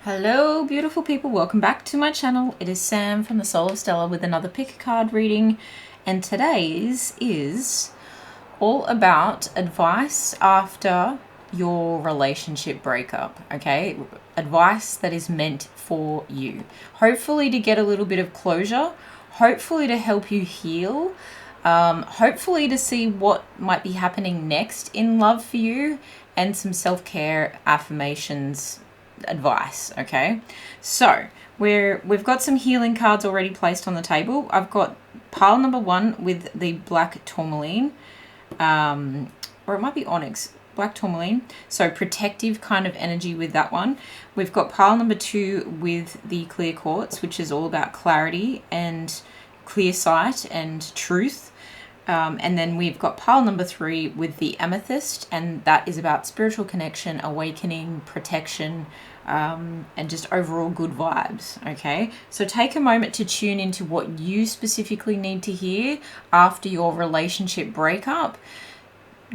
Hello beautiful people, welcome back to my channel. It is Sam from the Soul of Stella with another pick a card reading, and today's is all about advice after your relationship breakup. Okay, advice that is meant for you, hopefully to get a little bit of closure, hopefully to help you heal, hopefully to see what might be happening next in love for you, and some self-care affirmations advice. Okay, so we've got some healing cards already placed on the table. I've got pile number 1 with the black tourmaline, or it might be onyx, black tourmaline, so protective kind of energy with that one. We've got pile number 2 with the clear quartz, which is all about clarity and clear sight and truth. And then we've got pile number 3 with the amethyst, and that is about spiritual connection, awakening, protection, and just overall good vibes. Okay, so take a moment to tune into what you specifically need to hear after your relationship breakup.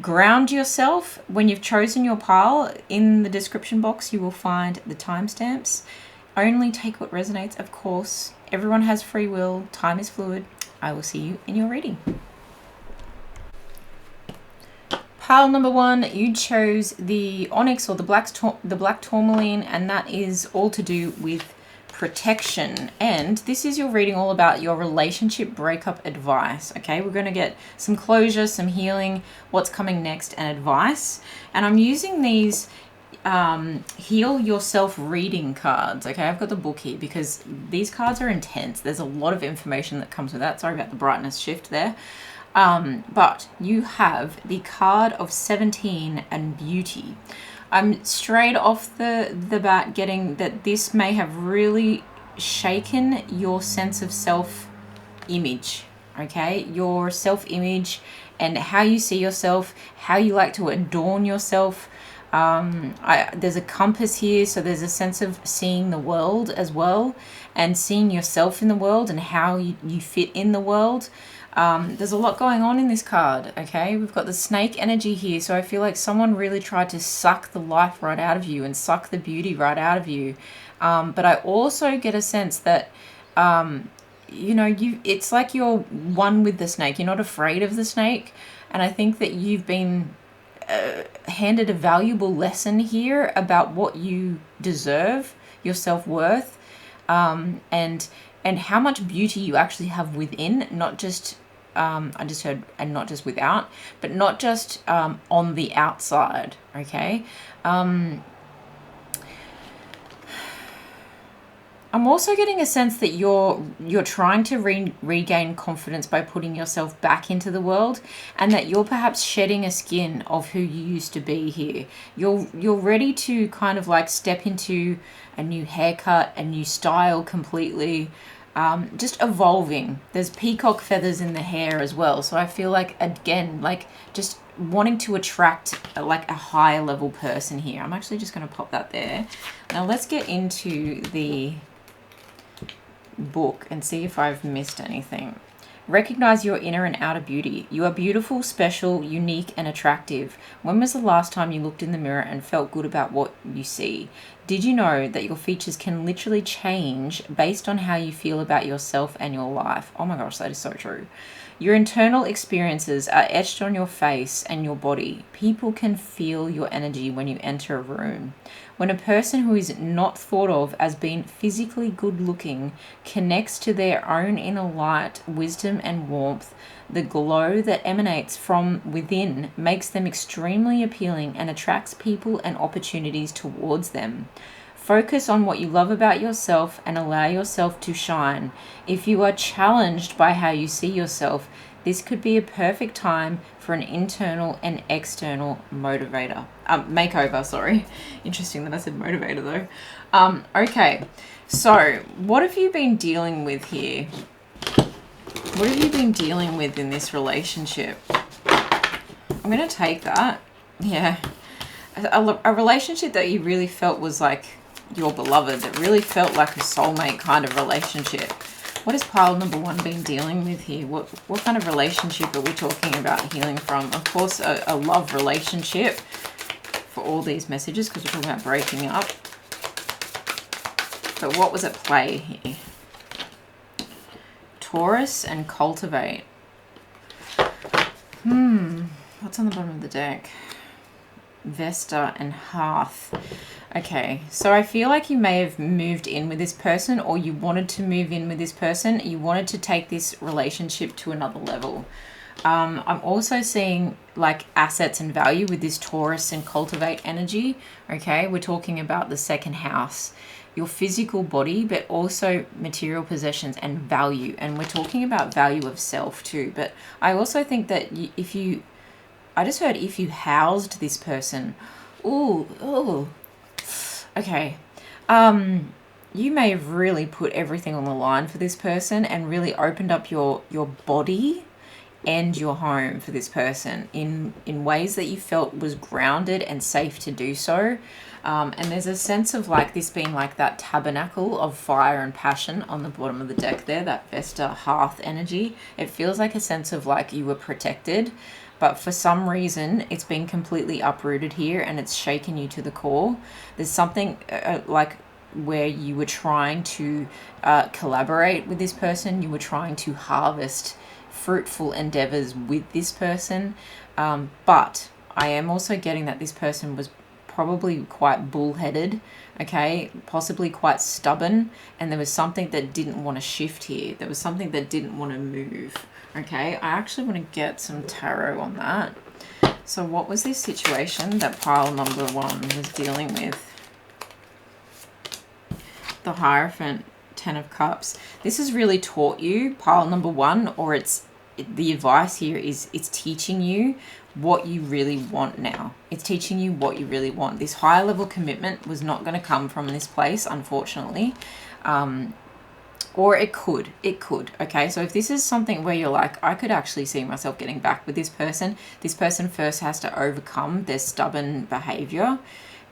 Ground yourself. When you've chosen your pile, in the description box you will find the timestamps. Only take what resonates, of course. Everyone has free will. Time is fluid. I will see you in your reading. Pile number 1, you chose the onyx or the black tourmaline, and that is all to do with protection. And this is your reading all about your relationship breakup advice. Okay, we're going to get some closure, some healing, what's coming next, and advice. And I'm using these heal yourself reading cards. Okay, I've got the book here because these cards are intense. There's a lot of information that comes with that. Sorry about the brightness shift there. But you have the card of 17 and beauty. I'm straight off the bat getting that this may have really shaken your sense of self-image, okay? Your self-image and how you see yourself, how you like to adorn yourself. There's a compass here, so there's a sense of seeing the world as well, and seeing yourself in the world and how you fit in the world. There's a lot going on in this card, okay? We've got the snake energy here, so I feel like someone really tried to suck the life right out of you and suck the beauty right out of you. But I also get a sense that, you know, it's like you're one with the snake. You're not afraid of the snake. And I think that you've been handed a valuable lesson here about what you deserve, your self-worth, and how much beauty you actually have within, not just I just heard, and not just without, but not just on the outside. Okay, I'm also getting a sense that you're trying to regain confidence by putting yourself back into the world, and that you're perhaps shedding a skin of who you used to be here. You're ready to kind of like step into a new haircut, a new style completely. Just evolving. There's peacock feathers in the hair as well. So I feel like, again, like just wanting to attract like a higher level person here. I'm actually just going to pop that there. Now let's get into the book and see if I've missed anything. Recognize your inner and outer beauty. You are beautiful, special, unique, and attractive. When was the last time you looked in the mirror and felt good about what you see? Did you know that your features can literally change based on how you feel about yourself and your life? Oh my gosh, that is so true. Your internal experiences are etched on your face and your body. People can feel your energy when you enter a room. When a person who is not thought of as being physically good looking connects to their own inner light, wisdom, and warmth, the glow that emanates from within makes them extremely appealing and attracts people and opportunities towards them. Focus on what you love about yourself and allow yourself to shine. If you are challenged by how you see yourself, this could be a perfect time for an internal and external makeover, sorry. Interesting that I said motivator though. Okay, so what have you been dealing with here? What have you been dealing with in this relationship? I'm going to take that. Yeah. A relationship that you really felt was like your beloved, that really felt like a soulmate kind of relationship. What has pile number 1 been dealing with here? What kind of relationship are we talking about healing from? Of course, a love relationship for all these messages, because we're talking about breaking up. But what was at play here? Taurus and cultivate. What's on the bottom of the deck? Vesta and Hearth. Okay, so I feel like you may have moved in with this person, or you wanted to move in with this person. You wanted to take this relationship to another level. I'm also seeing like assets and value with this Taurus and cultivate energy. Okay, we're talking about the second house, your physical body, but also material possessions and value. And we're talking about value of self too. But I also think that I just heard if you housed this person, okay. You may have really put everything on the line for this person and really opened up your body and your home for this person in ways that you felt was grounded and safe to do so. And there's a sense of like this being like that tabernacle of fire and passion on the bottom of the deck there, that Vesta Hearth energy. It feels like a sense of like you were protected, but for some reason it's been completely uprooted here and it's shaken you to the core. There's something like where you were trying to collaborate with this person, you were trying to harvest fruitful endeavors with this person, but I am also getting that this person was probably quite bullheaded, okay, possibly quite stubborn, and there was something that didn't want to shift here. There was something that didn't want to move. Okay, I actually want to get some tarot on that. So what was this situation that pile number 1 was dealing with? The Hierophant, 10 of Cups. This has really taught you, pile number 1, or the advice here is it's teaching you what you really want now. It's teaching you what you really want. This higher level commitment was not going to come from this place, unfortunately. Or it could, okay? So if this is something where you're like, I could actually see myself getting back with this person first has to overcome their stubborn behavior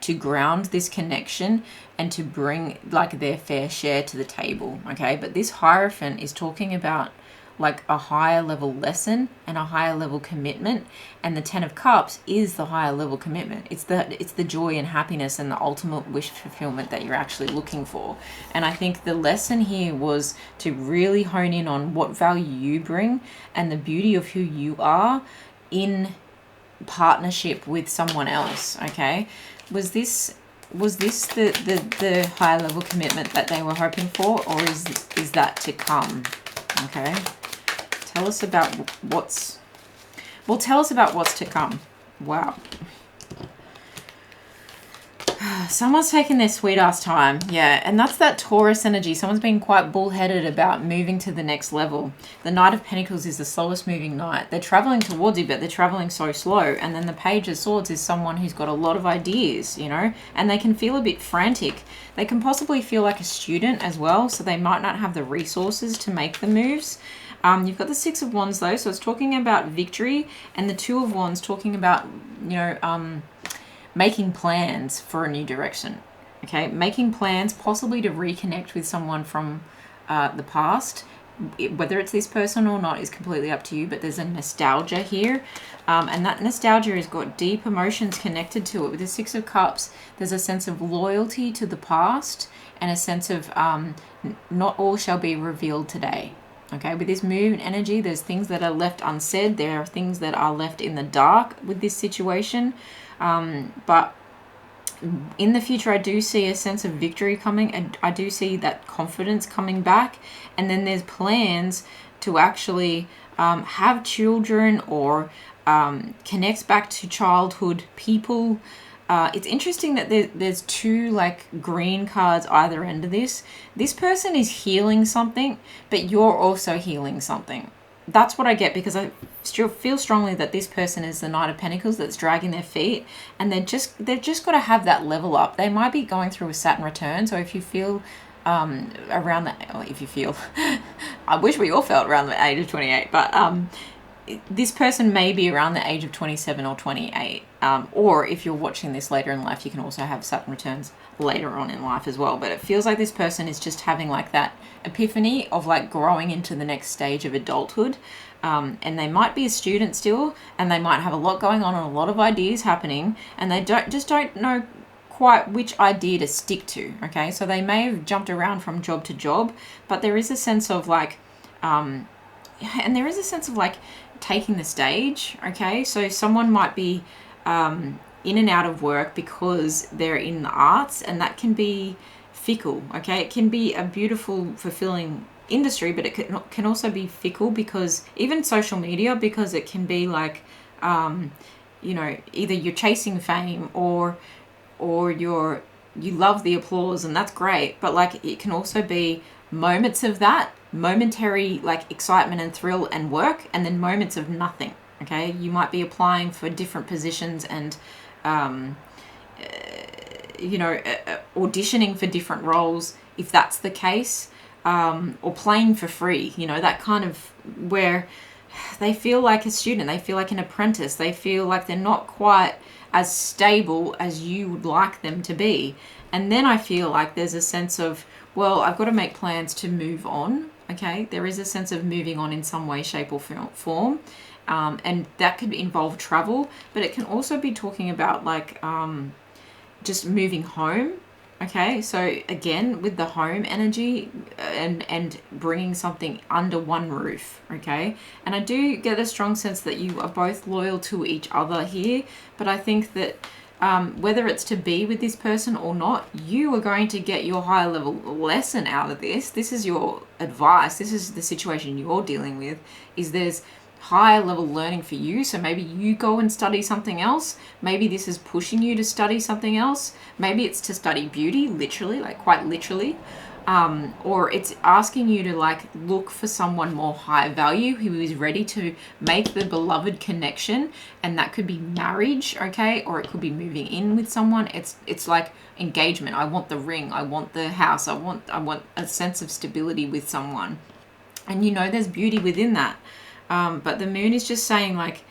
to ground this connection and to bring like their fair share to the table, okay? But this Hierophant is talking about like a higher level lesson and a higher level commitment, and the 10 of Cups is the higher level commitment. It's the joy and happiness and the ultimate wish fulfillment that you're actually looking for. And I think the lesson here was to really hone in on what value you bring and the beauty of who you are in partnership with someone else, okay? Was this the higher level commitment that they were hoping for, or is that to come? Okay, tell us about what's to come. Wow. Someone's taking their sweet ass time. Yeah, and that's that Taurus energy. Someone's been quite bullheaded about moving to the next level. The Knight of Pentacles is the slowest moving knight. They're traveling towards you, but they're traveling so slow. And then the Page of Swords is someone who's got a lot of ideas, you know, and they can feel a bit frantic. They can possibly feel like a student as well, so they might not have the resources to make the moves. You've got the Six of Wands though, so it's talking about victory, and the Two of Wands talking about, you know, making plans for a new direction, okay? Making plans possibly to reconnect with someone from the past. Whether it's this person or not is completely up to you, but there's a nostalgia here. And that nostalgia has got deep emotions connected to it. With the Six of Cups, there's a sense of loyalty to the past and a sense of not all shall be revealed today. Okay, with this moon energy, there's things that are left unsaid. There are things that are left in the dark with this situation. But in the future, I do see a sense of victory coming, and I do see that confidence coming back. And then there's plans to actually have children or connect back to childhood people. It's interesting that there's two like green cards either end of this. This person is healing something, but you're also healing something. That's what I get, because I still feel strongly that this person is the Knight of Pentacles that's dragging their feet, and they've just got to have that level up. They might be going through a Saturn return, so if you feel around that, or if you feel, I wish we all felt around the age of 28, but this person may be around the age of 27 or 28, or if you're watching this later in life, you can also have Saturn returns later on in life as well. But it feels like this person is just having like that epiphany of like growing into the next stage of adulthood, and they might be a student still, and they might have a lot going on and a lot of ideas happening, and they don't know quite which idea to stick to, okay? So they may have jumped around from job to job, but there is a sense of like, and there is a sense of like taking the stage, okay? So someone might be in and out of work because they're in the arts, and that can be fickle, okay? It can be a beautiful, fulfilling industry, but it can also be fickle, because even social media, because it can be like, you know, either you're chasing fame or you love the applause, and that's great, but like it can also be moments of that momentary like excitement and thrill and work, and then moments of nothing, okay? You might be applying for different positions and you know, auditioning for different roles, if that's the case, or playing for free, you know, that kind of where they feel like a student, they feel like an apprentice, they feel like they're not quite as stable as you would like them to be. And then I feel like there's a sense of, well, I've got to make plans to move on, okay? There is a sense of moving on in some way, shape or form. And that could involve travel, but it can also be talking about like just moving home, okay? So again, with the home energy and bringing something under one roof, okay? And I do get a strong sense that you are both loyal to each other here, but I think that whether it's to be with this person or not, you are going to get your higher level lesson out of this. This is your advice. This is the situation you're dealing with, is there's higher level learning for you. So maybe you go and study something else. Maybe this is pushing you to study something else. Maybe it's to study beauty, literally, like quite literally. Or it's asking you to like look for someone more high value who is ready to make the beloved connection, and that could be marriage, okay? Or it could be moving in with someone. It's like engagement. I want the ring. I want the house. I want a sense of stability with someone, and you know there's beauty within that. But the moon is just saying like,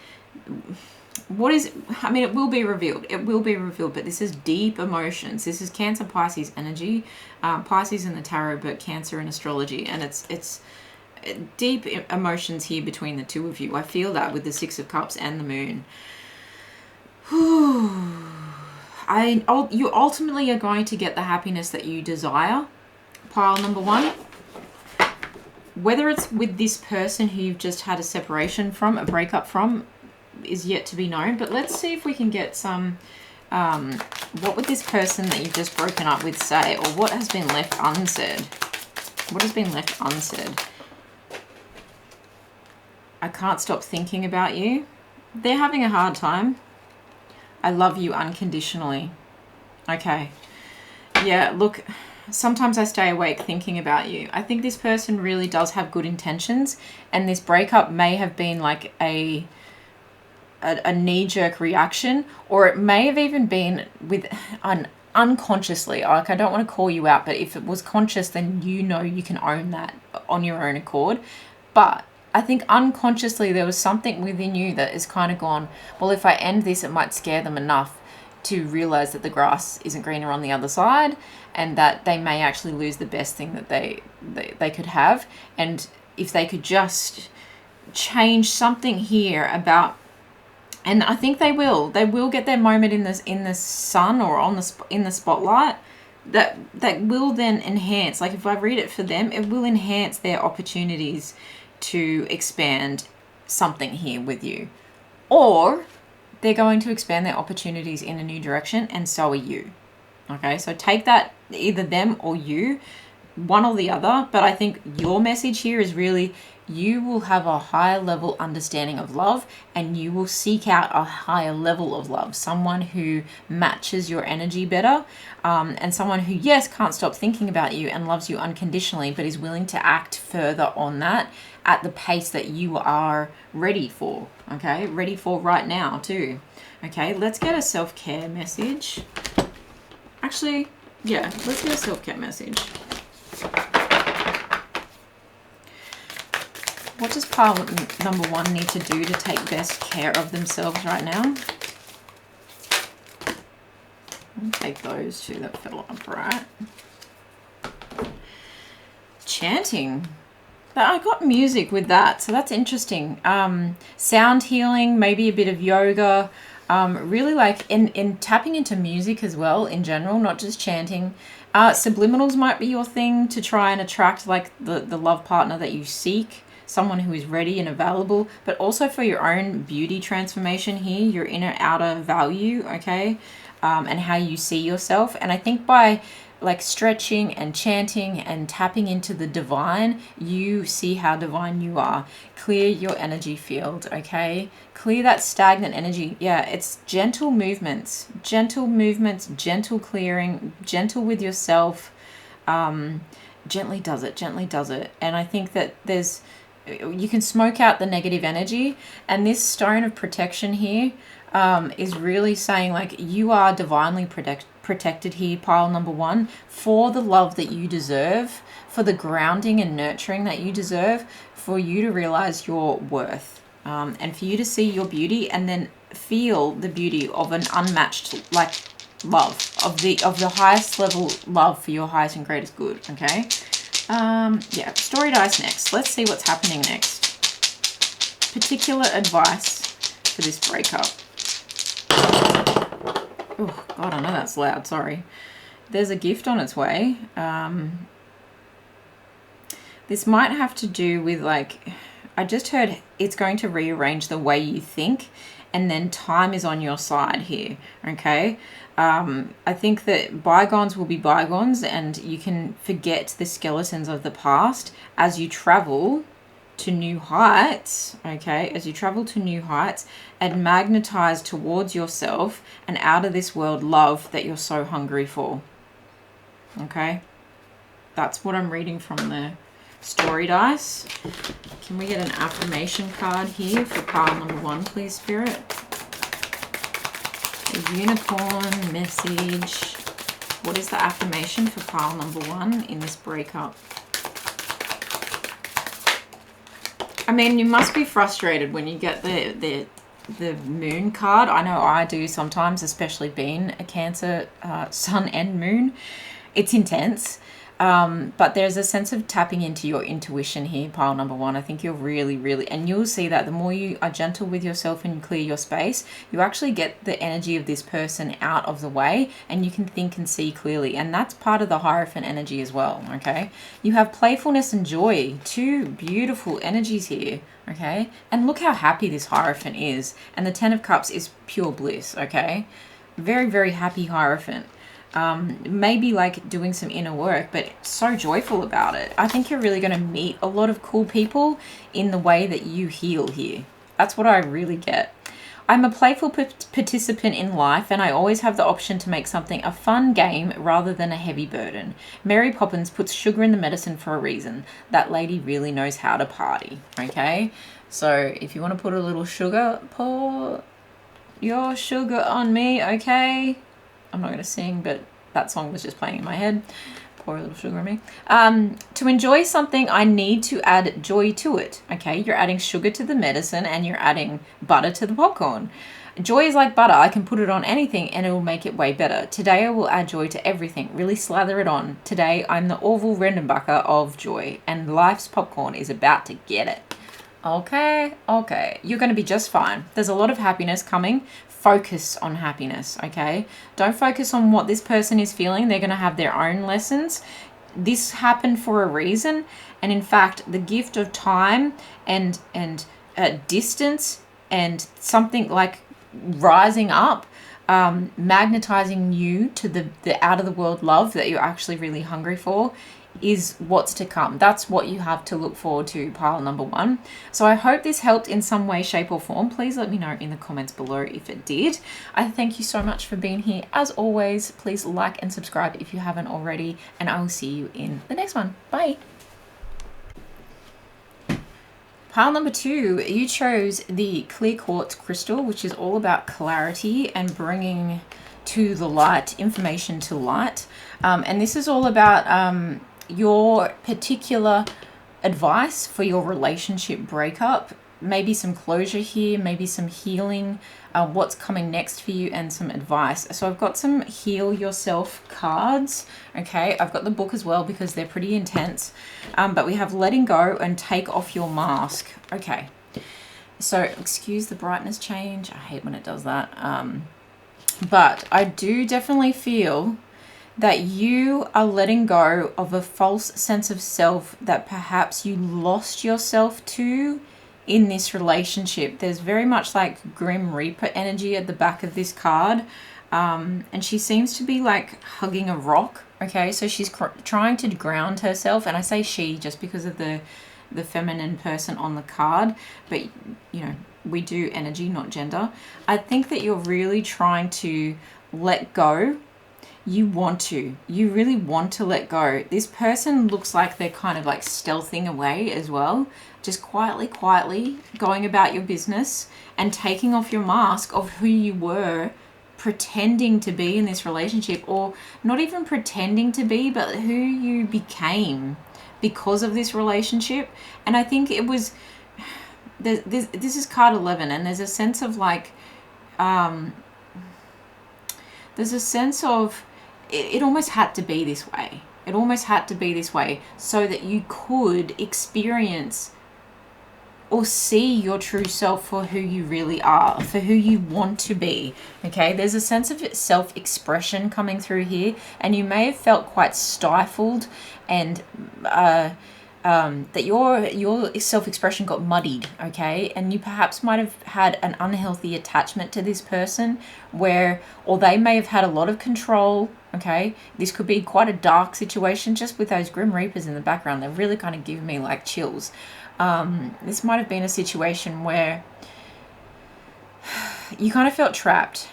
what is, I mean, it will be revealed. It will be revealed, but this is deep emotions. This is Cancer, Pisces energy. Pisces in the tarot, but Cancer in astrology. And it's deep emotions here between the two of you. I feel that with the Six of Cups and the moon. You ultimately are going to get the happiness that you desire. Pile number one. Whether it's with this person who you've just had a separation from, a breakup from, is yet to be known. But let's see if we can get some, what would this person that you've just broken up with say, or what has been left unsaid? What has been left unsaid? I can't stop thinking about you. They're having a hard time. I love you unconditionally. Okay. Yeah, look, sometimes I stay awake thinking about you. I think this person really does have good intentions, and this breakup may have been like a knee-jerk reaction, or it may have even been with unconsciously. Like, I don't want to call you out, but if it was conscious, then you know you can own that on your own accord. But I think unconsciously there was something within you that is kind of gone, well, if I end this, it might scare them enough to realize that the grass isn't greener on the other side, and that they may actually lose the best thing that they could have. And if they could just change something here about, and I think they will get their moment in the sun or in the spotlight, that will then enhance, like if I read it for them, it will enhance their opportunities to expand something here with you. Or they're going to expand their opportunities in a new direction, and so are you. Okay, so take that, either them or you, one or the other. But I think your message here is really, you will have a higher level understanding of love, and you will seek out a higher level of love, someone who matches your energy better, and someone who, yes, can't stop thinking about you and loves you unconditionally, but is willing to act further on that at the pace that you are ready for. Okay, ready for right now too. Okay, let's get a self-care message. Actually, yeah, let's get a self-care message. What does pile number one need to do to take best care of themselves right now? I'll take those two that fell upright. Chanting. But I got music with that, so that's interesting. Sound healing, maybe a bit of yoga, Really like in tapping into music as well in general, not just chanting. Subliminals might be your thing to try and attract like the love partner that you seek, someone who is ready and available, but also for your own beauty transformation here, your inner outer value, okay, and how you see yourself. And I think by like stretching and chanting and tapping into the divine, you see how divine you are. Clear your energy field, okay? Clear that stagnant energy. Yeah, it's gentle movements, gentle clearing, gentle with yourself. Gently does it, gently does it. And I think that you can smoke out the negative energy, and this stone of protection here is really saying like you are divinely protected here, pile number 1, for the love that you deserve, for the grounding and nurturing that you deserve, for you to realize your worth, and for you to see your beauty and then feel the beauty of an unmatched like love, of the highest level love for your highest and greatest good. Okay. Yeah, story dice next. Let's see what's happening next. Particular advice for this breakup. Oh God, I know that's loud, sorry. There's a gift on its way. This might have to do with like, I just heard it's going to rearrange the way you think, and then time is on your side here, okay? I think that bygones will be bygones, and you can forget the skeletons of the past as you travel to new heights, okay? As you travel to new heights and magnetize towards yourself and out of this world love that you're so hungry for, okay? That's what I'm reading from the story dice. Can we get an affirmation card here for pile number 1, please, Spirit? A unicorn message. What is the affirmation for pile number 1 in this breakup? I mean, you must be frustrated when you get the moon card. I know I do sometimes, especially being a Cancer sun and moon. It's intense. But there's a sense of tapping into your intuition here, pile number 1. I think you're really, and you'll see that the more you are gentle with yourself and you clear your space, you actually get the energy of this person out of the way and you can think and see clearly. And that's part of the Hierophant energy as well, okay? You have playfulness and joy, 2 beautiful energies here, okay? And look how happy this Hierophant is. And the 10 of Cups is pure bliss, okay? Very happy Hierophant. Maybe like doing some inner work, but so joyful about it. I think you're really going to meet a lot of cool people in the way that you heal here. That's what I really get. I'm a playful participant in life, and I always have the option to make something a fun game rather than a heavy burden. Mary Poppins puts sugar in the medicine for a reason. That lady really knows how to party, okay? So if you want to put a little sugar, pour your sugar on me, okay? I'm not going to sing, but that song was just playing in my head. Pour a little sugar on me. To enjoy something, I need to add joy to it. Okay, you're adding sugar to the medicine and you're adding butter to the popcorn. Joy is like butter. I can put it on anything and it will make it way better. Today I will add joy to everything. Really slather it on. Today I'm the Orville Redenbacher of joy, and life's popcorn is about to get it. Okay. You're going to be just fine. There's a lot of happiness coming. Focus on happiness, okay? Don't focus on what this person is feeling. They're going to have their own lessons. This happened for a reason. And in fact, the gift of time and distance and something like rising up, magnetizing you to the out of the world love that you're actually really hungry for is what's to come. That's what you have to look forward to, pile number 1. So I hope this helped in some way, shape or form. Please let me know in the comments below if it did. I thank you so much for being here. As always, please like and subscribe if you haven't already, and I will see you in the next one. Bye. Pile number 2, you chose the clear quartz crystal, which is all about clarity and bringing to the light, information to light. And this is all about your particular advice for your relationship breakup. Maybe some closure here, maybe some healing, what's coming next for you, and some advice. So I've got some heal yourself cards, okay? I've got the book as well because they're pretty intense. But we have letting go and take off your mask. Okay. So excuse the brightness change. I hate when it does that. But I do definitely feel that you are letting go of a false sense of self that perhaps you lost yourself to in this relationship. There's very much like Grim Reaper energy at the back of this card. And she seems to be like hugging a rock. Okay, so she's trying to ground herself. And I say she just because of the feminine person on the card. But, you know, we do energy, not gender. I think that you're really trying to let go. You really want to let go. This person looks like they're kind of like stealthing away as well, just quietly going about your business and taking off your mask of who you were pretending to be in this relationship, or not even pretending to be, but who you became because of this relationship. And I think it was, this is card 11, and there's a sense of like, there's a sense of, it almost had to be this way. It almost had to be this way so that you could experience or see your true self for who you really are, for who you want to be. Okay, there's a sense of self-expression coming through here, and you may have felt quite stifled, and that your self-expression got muddied, okay? And you perhaps might have had an unhealthy attachment to this person or they may have had a lot of control, okay? This could be quite a dark situation, just with those Grim Reapers in the background. They're really kind of giving me like chills. This might have been a situation where you kind of felt trapped.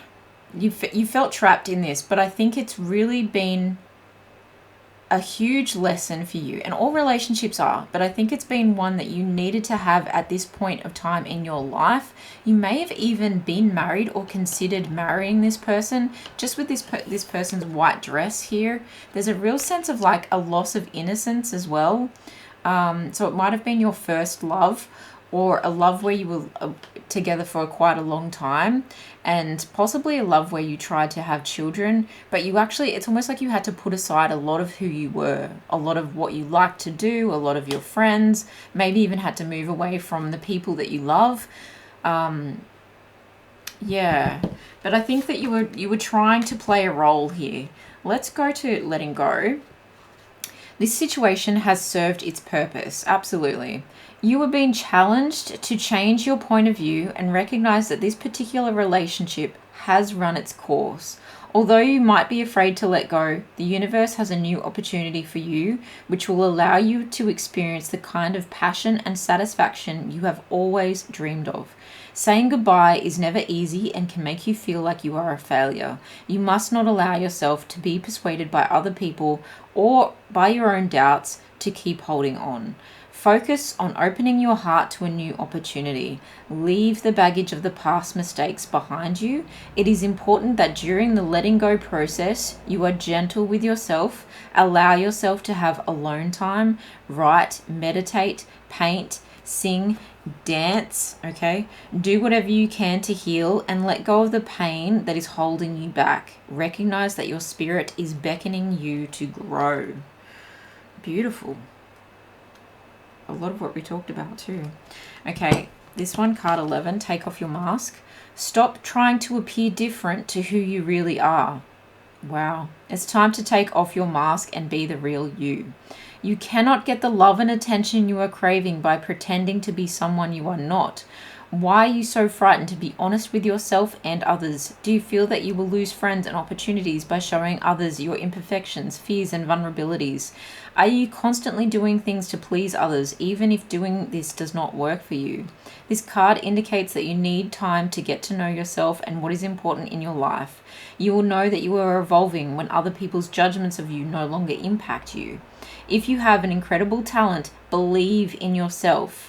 You felt trapped in this, but I think it's really been a huge lesson for you, and all relationships are, but I think it's been one that you needed to have at this point of time in your life. You may have even been married or considered marrying this person. Just with this person's white dress here, there's a real sense of like a loss of innocence as well. So it might have been your first love, or a love where you were together for quite a long time, and possibly a love where you tried to have children, but you actually, it's almost like you had to put aside a lot of who you were, a lot of what you liked to do, a lot of your friends, maybe even had to move away from the people that you love. Yeah, but I think that you were trying to play a role here. Let's go to letting go. This situation has served its purpose, absolutely. You are being challenged to change your point of view and recognize that this particular relationship has run its course. Although you might be afraid to let go, the universe has a new opportunity for you, which will allow you to experience the kind of passion and satisfaction you have always dreamed of. Saying goodbye is never easy and can make you feel like you are a failure. You must not allow yourself to be persuaded by other people or by your own doubts to keep holding on. Focus on opening your heart to a new opportunity. Leave the baggage of the past mistakes behind you. It is important that during the letting go process, you are gentle with yourself. Allow yourself to have alone time, write, meditate, paint, sing, dance, okay? Do whatever you can to heal and let go of the pain that is holding you back. Recognize that your spirit is beckoning you to grow. Beautiful. A lot of what we talked about too. Okay, this one, card 11, take off your mask. Stop trying to appear different to who you really are. Wow. It's time to take off your mask and be the real you. You cannot get the love and attention you are craving by pretending to be someone you are not. Why are you so frightened to be honest with yourself and others? Do you feel that you will lose friends and opportunities by showing others your imperfections, fears, and vulnerabilities? Are you constantly doing things to please others, even if doing this does not work for you? This card indicates that you need time to get to know yourself and what is important in your life. You will know that you are evolving when other people's judgments of you no longer impact you. If you have an incredible talent, believe in yourself.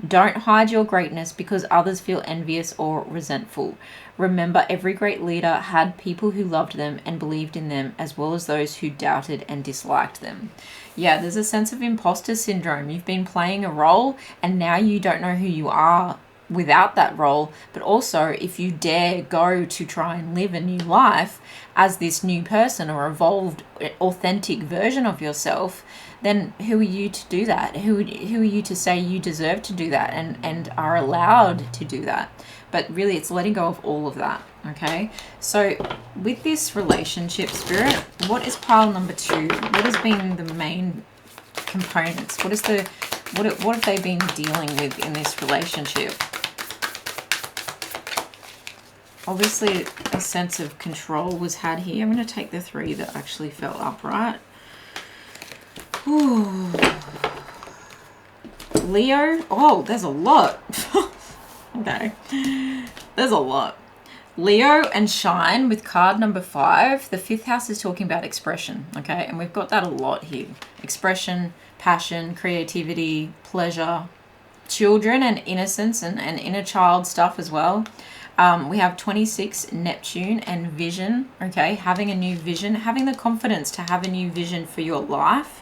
Don't hide your greatness because others feel envious or resentful. Remember, every great leader had people who loved them and believed in them, as well as those who doubted and disliked them. Yeah, there's a sense of imposter syndrome. You've been playing a role and now you don't know who you are without that role, but also if you dare go to try and live a new life as this new person or evolved, authentic version of yourself, then who are you to do that? Who are you to say you deserve to do that and are allowed to do that? But really, it's letting go of all of that, okay? So with this relationship, Spirit, what is pile number 2? What has been the main components? What have they been dealing with in this relationship? Obviously, a sense of control was had here. I'm going to take the 3 that actually fell upright. Ooh. Leo. Oh, there's a lot. Okay. There's a lot. Leo and Shine with card number 5. The 5th house is talking about expression, okay? And we've got that a lot here. Expression, passion, creativity, pleasure, children and innocence and inner child stuff as well. We have 26, Neptune and vision, okay? Having a new vision, having the confidence to have a new vision for your life.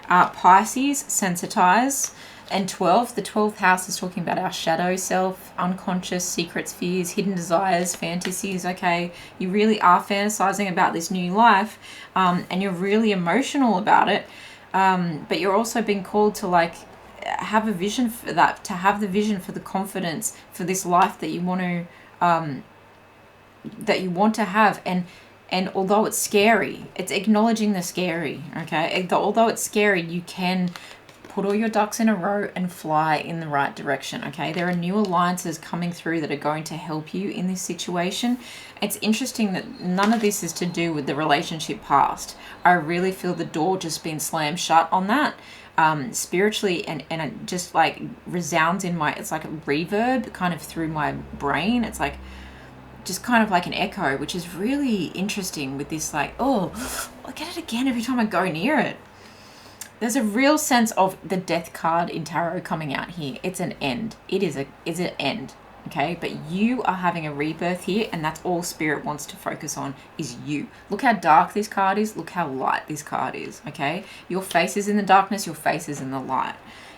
Pisces, sensitize. And 12, the 12th house is talking about our shadow self, unconscious, secrets, fears, hidden desires, fantasies, okay? You really are fantasizing about this new life, and you're really emotional about it, but you're also being called to, like, have a vision for that, to have the vision for the confidence for this life that you want to have. And although it's scary, it's acknowledging the scary, okay? Although it's scary, you can put all your ducks in a row and fly in the right direction, okay? There are new alliances coming through that are going to help you in this situation. It's interesting that none of this is to do with the relationship past. I really feel the door just being slammed shut on that. Spiritually, and it just like resounds in my, it's like a reverb kind of through my brain. It's like just kind of like an echo, which is really interesting with this, like, oh, I get it again every time I go near it. There's a real sense of the death card in tarot coming out here. It's an end. It's an end, okay? But you are having a rebirth here, and that's all Spirit wants to focus on is you. Look how dark this card is. Look how light this card is, okay? Your face is in the darkness. Your face is in the light.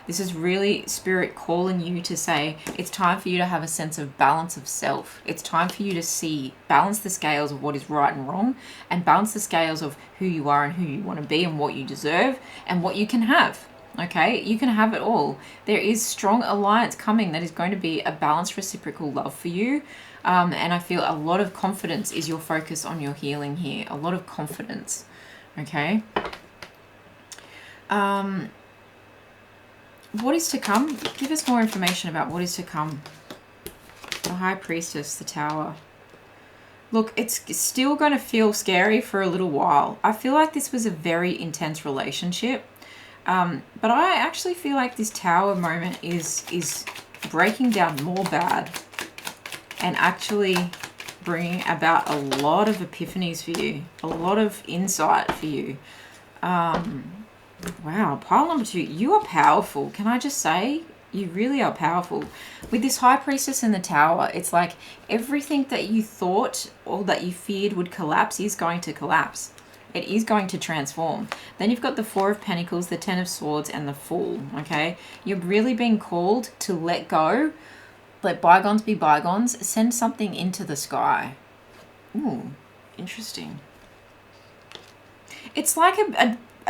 This is really Spirit calling you to say, it's time for you to have a sense of balance of self. It's time for you to balance the scales of what is right and wrong, and balance the scales of who you are and who you want to be and what you deserve and what you can have. Okay, you can have it all. There is strong alliance coming that is going to be a balanced reciprocal love for you. And I feel a lot of confidence is your focus on your healing here. A lot of confidence. Okay. What is to come? Give us more information about what is to come. The High Priestess, the Tower. Look, it's still going to feel scary for a little while. I feel like this was a very intense relationship. But I actually feel like this Tower moment is breaking down more bad and actually bringing about a lot of epiphanies for you. A lot of insight for you. Wow, pile number 2, you are powerful. Can I just say, you really are powerful. With this High Priestess in the Tower, it's like everything that you thought or that you feared would collapse is going to collapse. It is going to transform. Then you've got the 4 of Pentacles, the 10 of Swords, and the Fool, okay? You're really being called to let go, let bygones be bygones, send something into the sky. Ooh, interesting. It's like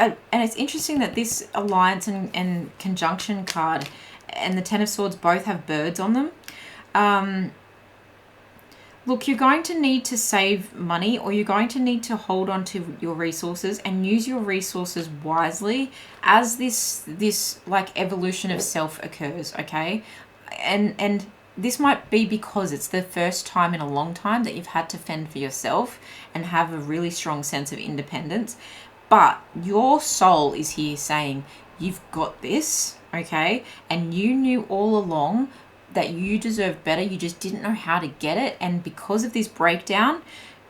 and it's interesting that this alliance and conjunction card and the 10 of Swords both have birds on them. Look, you're going to need to save money, or you're going to need to hold on to your resources and use your resources wisely as this like evolution of self occurs, okay? And this might be because it's the first time in a long time that you've had to fend for yourself and have a really strong sense of independence. But your soul is here saying, you've got this, okay? And you knew all along that you deserve better. You just didn't know how to get it. And because of this breakdown,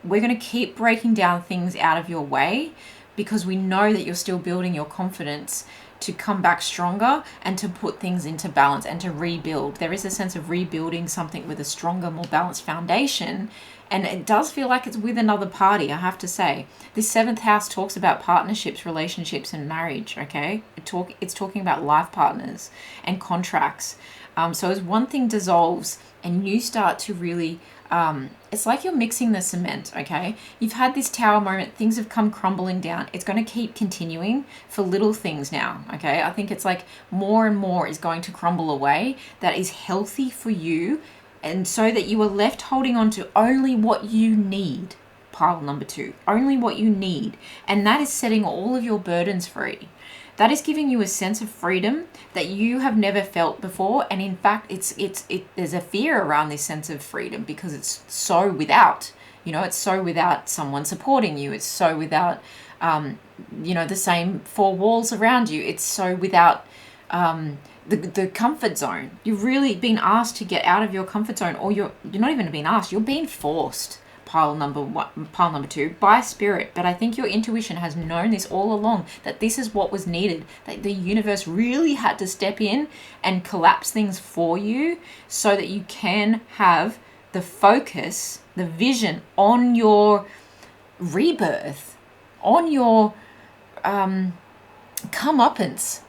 we're going to keep breaking down things out of your way because we know that you're still building your confidence to come back stronger and to put things into balance and to rebuild. There is a sense of rebuilding something with a stronger, more balanced foundation. And it does feel like it's with another party, I have to say. This 7th house talks about partnerships, relationships, and marriage, okay? It's talking about life partners and contracts. So as one thing dissolves and you start to really, it's like you're mixing the cement, okay? You've had this tower moment, things have come crumbling down. It's going to keep continuing for little things now, okay? I think it's like more and more is going to crumble away that is healthy for you, and so that you are left holding on to only what you need. Pile number 2, only what you need. And that is setting all of your burdens free. That is giving you a sense of freedom that you have never felt before. And in fact, there's a fear around this sense of freedom because it's so without, it's so without someone supporting you. It's so without, the same 4 walls around you. It's so without the comfort zone. You've really been asked to get out of your comfort zone, or you're not even being asked, you're being forced. Pile number 2 by spirit. But I think your intuition has known this all along, that this is what was needed, that the universe really had to step in and collapse things for you so that you can have the focus, the vision on your rebirth, on your comeuppance,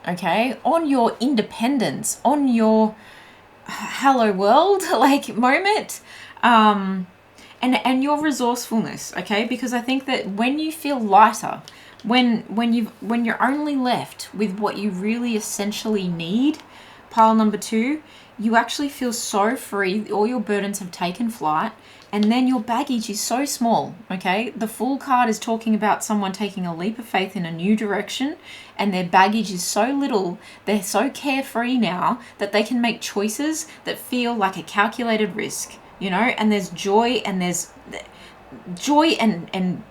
okay, on your independence, on your hello world like moment, and your resourcefulness, okay? Because I think that when you feel lighter, when you're only left with what you really essentially need, pile number 2, you actually feel so free. All your burdens have taken flight, and then your baggage is so small, okay? The Fool card is talking about someone taking a leap of faith in a new direction, and their baggage is so little, they're so carefree now that they can make choices that feel like a calculated risk. And there's joy, and there's joy and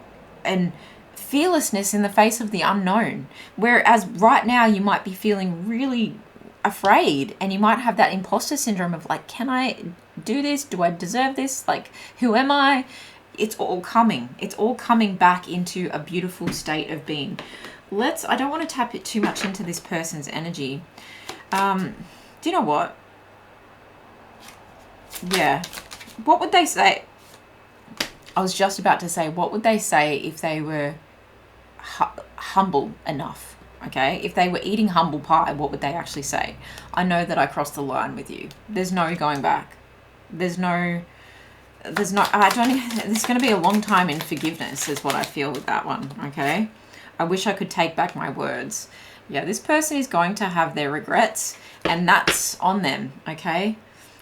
fearlessness in the face of the unknown. Whereas right now you might be feeling really afraid, and you might have that imposter syndrome of like, can I do this? Do I deserve this? Like, who am I? It's all coming. It's all coming back into a beautiful state of being. I don't want to tap it too much into this person's energy. Do you know what? Yeah. What would they say? I was just about to say, what would they say if they were humble enough? Okay, if they were eating humble pie, what would they actually say? I know that I crossed the line with you. There's no going back. There's going to be a long time in forgiveness is what I feel with that one, okay? I wish I could take back my words. Yeah, this person is going to have their regrets, and that's on them, okay?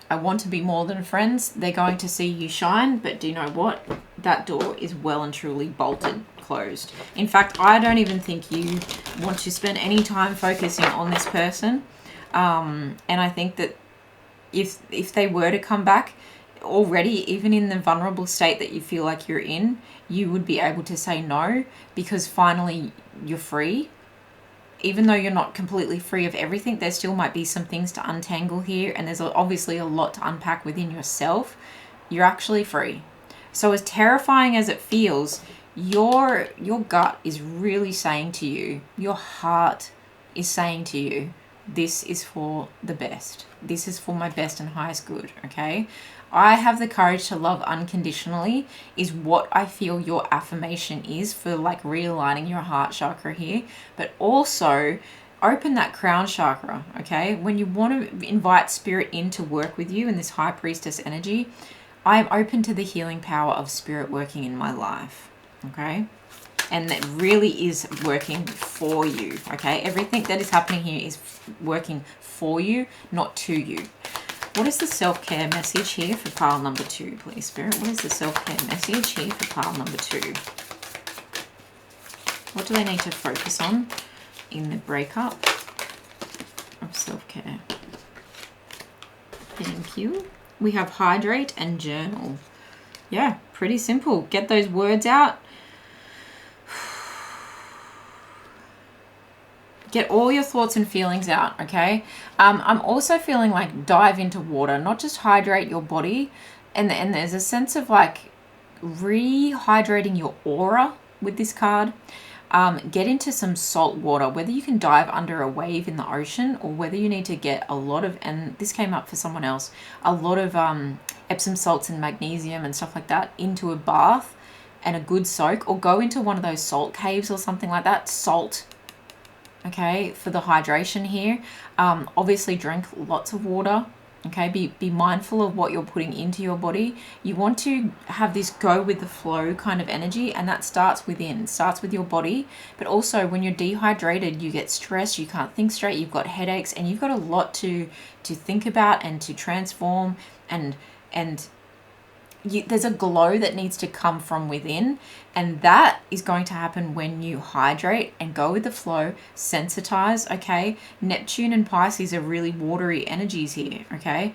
I want to be more than friends. They're going to see you shine, but do you know what? That door is well and truly bolted closed. In fact, I don't even think you want to spend any time focusing on this person. And I think that if they were to come back already, even in the vulnerable state that you feel like you're in, you would be able to say no, because finally you're free. Even though you're not completely free of everything, there still might be some things to untangle here, and there's obviously a lot to unpack within yourself. You're actually free. So as terrifying as it feels, your gut is really saying to you, your heart is saying to you, this is for the best. This is for my best and highest good, okay? I have the courage to love unconditionally is what I feel your affirmation is for like realigning your heart chakra here, but also open that crown chakra, okay? When you want to invite spirit in to work with you in this high priestess energy, I'm open to the healing power of spirit working in my life, okay? And that really is working for you, okay? Everything that is happening here is working for you, not to you. What is the self-care message here for pile number 2, please, Spirit? What is the self-care message here for pile number 2? What do they need to focus on in the breakup of self-care? Thank you. We have hydrate and journal. Yeah, pretty simple. Get those words out. Get all your thoughts and feelings out, okay? I'm also feeling like dive into water, not just hydrate your body. And there's a sense of like rehydrating your aura with this card. Get into some salt water, whether you can dive under a wave in the ocean or whether you need to get a lot of, and this came up for someone else, a lot of Epsom salts and magnesium and stuff like that into a bath and a good soak, or go into one of those salt caves or something like that. Salt, okay, for the hydration here. Obviously drink lots of water, Okay, be mindful of what you're putting into your body. You want to have this go with the flow kind of energy, and that starts within, starts with your body. But also when you're dehydrated, you get stressed, you can't think straight, you've got headaches, and you've got a lot to think about and to transform, and there's a glow that needs to come from within, and that is going to happen when you hydrate and go with the flow, sensitize. Okay, Neptune and Pisces are really watery energies here. Okay,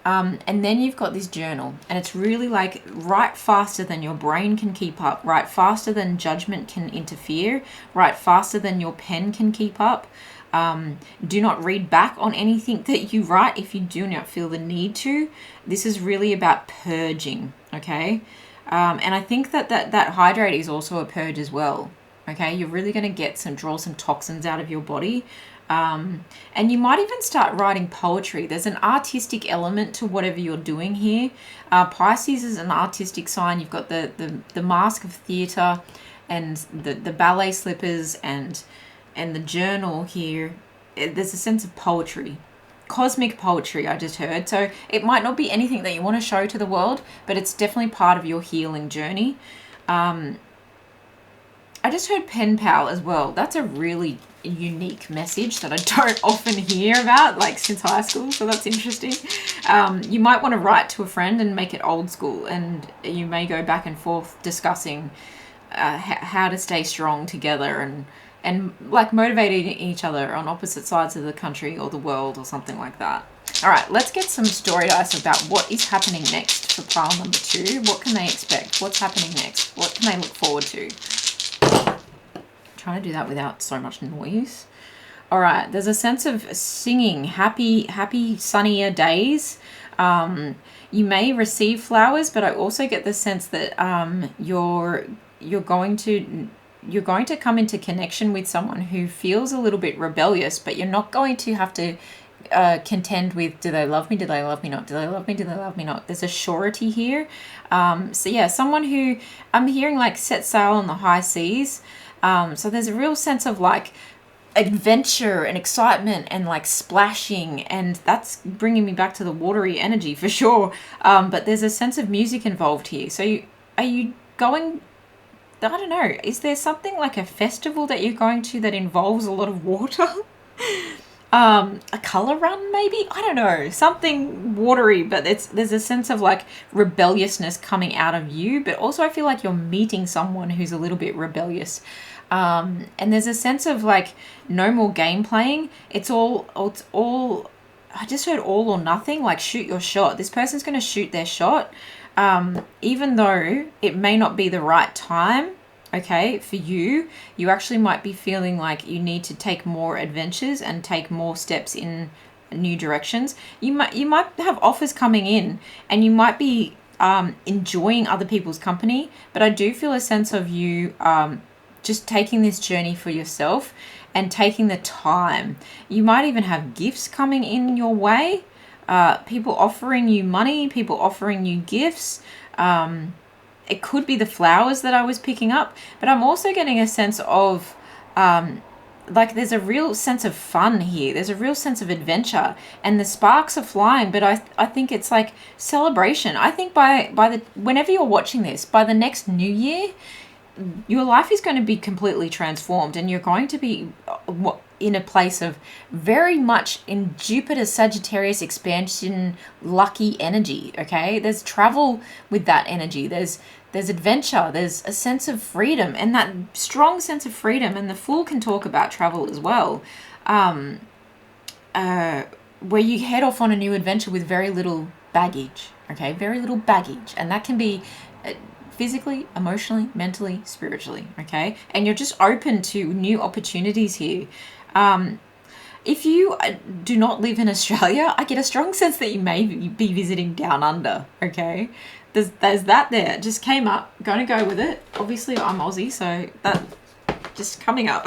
and then you've got this journal, and it's really like write faster than your brain can keep up, write faster than judgment can interfere, write faster than your pen can keep up. Do not read back on anything that you write if you do not feel the need to. This is really about purging, okay? And I think that hydrate is also a purge as well, okay? You're really going to draw some toxins out of your body. And you might even start writing poetry. There's an artistic element to whatever you're doing here. Pisces is an artistic sign. You've got the mask of theatre and the ballet slippers and the journal here. There's a sense of poetry, cosmic poetry, I just heard. So it might not be anything that you want to show to the world, but it's definitely part of your healing journey. I just heard pen pal as well. That's a really unique message that I don't often hear about, like since high school. So that's interesting. You might want to write to a friend and make it old school, and you may go back and forth discussing how to stay strong together and like motivating each other on opposite sides of the country or the world or something like that. All right, let's get some story dice about what is happening next for pile number 2. What can they expect? What's happening next? What can they look forward to? Trying to do that without so much noise. All right, there's a sense of singing, happy sunnier days. You may receive flowers, but I also get the sense that you're going to come into connection with someone who feels a little bit rebellious, but you're not going to have to contend with, do they love me, do they love me not, do they love me, do they love me not. There's a surety here. So yeah, someone who I'm hearing like set sail on the high seas. So there's a real sense of like adventure and excitement and like splashing, and that's bringing me back to the watery energy for sure. But there's a sense of music involved here. So are you going, I don't know, is there something like a festival that you're going to that involves a lot of water? A color run maybe? I don't know, something watery, but there's a sense of like rebelliousness coming out of you, but also I feel like you're meeting someone who's a little bit rebellious. And there's a sense of like no more game playing. It's all I just heard all or nothing, like shoot your shot. This person's going to shoot their shot. Even though it may not be the right time, okay, for you actually might be feeling like you need to take more adventures and take more steps in new directions. You might have offers coming in, and you might be enjoying other people's company, but I do feel a sense of you just taking this journey for yourself and taking the time. You might even have gifts coming in your way. People offering you money, people offering you gifts. It could be the flowers that I was picking up, but I'm also getting a sense of like there's a real sense of fun here. There's a real sense of adventure, and the sparks are flying, but I think it's like celebration. I think whenever you're watching this, by the next new year, your life is going to be completely transformed, and you're going to be in a place of very much in Jupiter Sagittarius expansion lucky energy. Okay, there's travel with that energy, there's adventure, there's a sense of freedom, and that strong sense of freedom, and the Fool can talk about travel as well, where you head off on a new adventure with very little baggage. Okay, very little baggage, and that can be physically, emotionally, mentally, spiritually, okay? And you're just open to new opportunities here. If you do not live in Australia, I get a strong sense that you may be visiting down under, okay? There's that there. It just came up. Gonna go with it. Obviously, I'm Aussie, so that just coming up.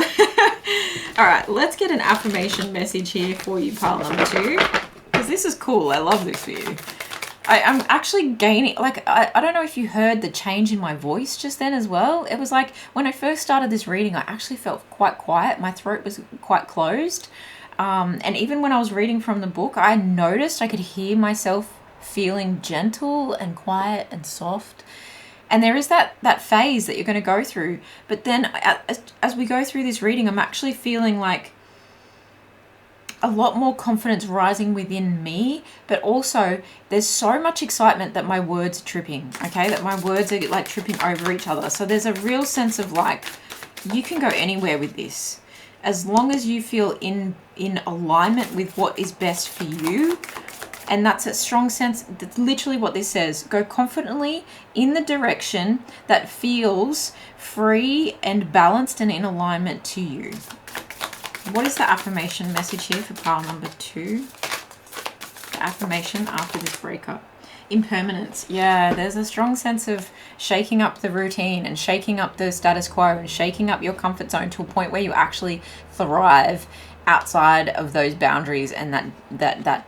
All right, let's get an affirmation message here for you, pile number 2, because this is cool. I love this for you. I'm actually gaining, like, I don't know if you heard the change in my voice just then as well. It was like when I first started this reading, I actually felt quite quiet. My throat was quite closed. And even when I was reading from the book, I noticed I could hear myself feeling gentle and quiet and soft. And there is that phase that you're going to go through. But then as we go through this reading, I'm actually feeling like a lot more confidence rising within me, but also there's so much excitement that my words are tripping, okay? That my words are like tripping over each other. So there's a real sense of like, you can go anywhere with this. As long as you feel in alignment with what is best for you. And that's a strong sense. That's literally what this says. Go confidently in the direction that feels free and balanced and in alignment to you. What is the affirmation message here for pile number 2? The affirmation after this breakup. Impermanence. Yeah, there's a strong sense of shaking up the routine and shaking up the status quo and shaking up your comfort zone to a point where you actually thrive outside of those boundaries and that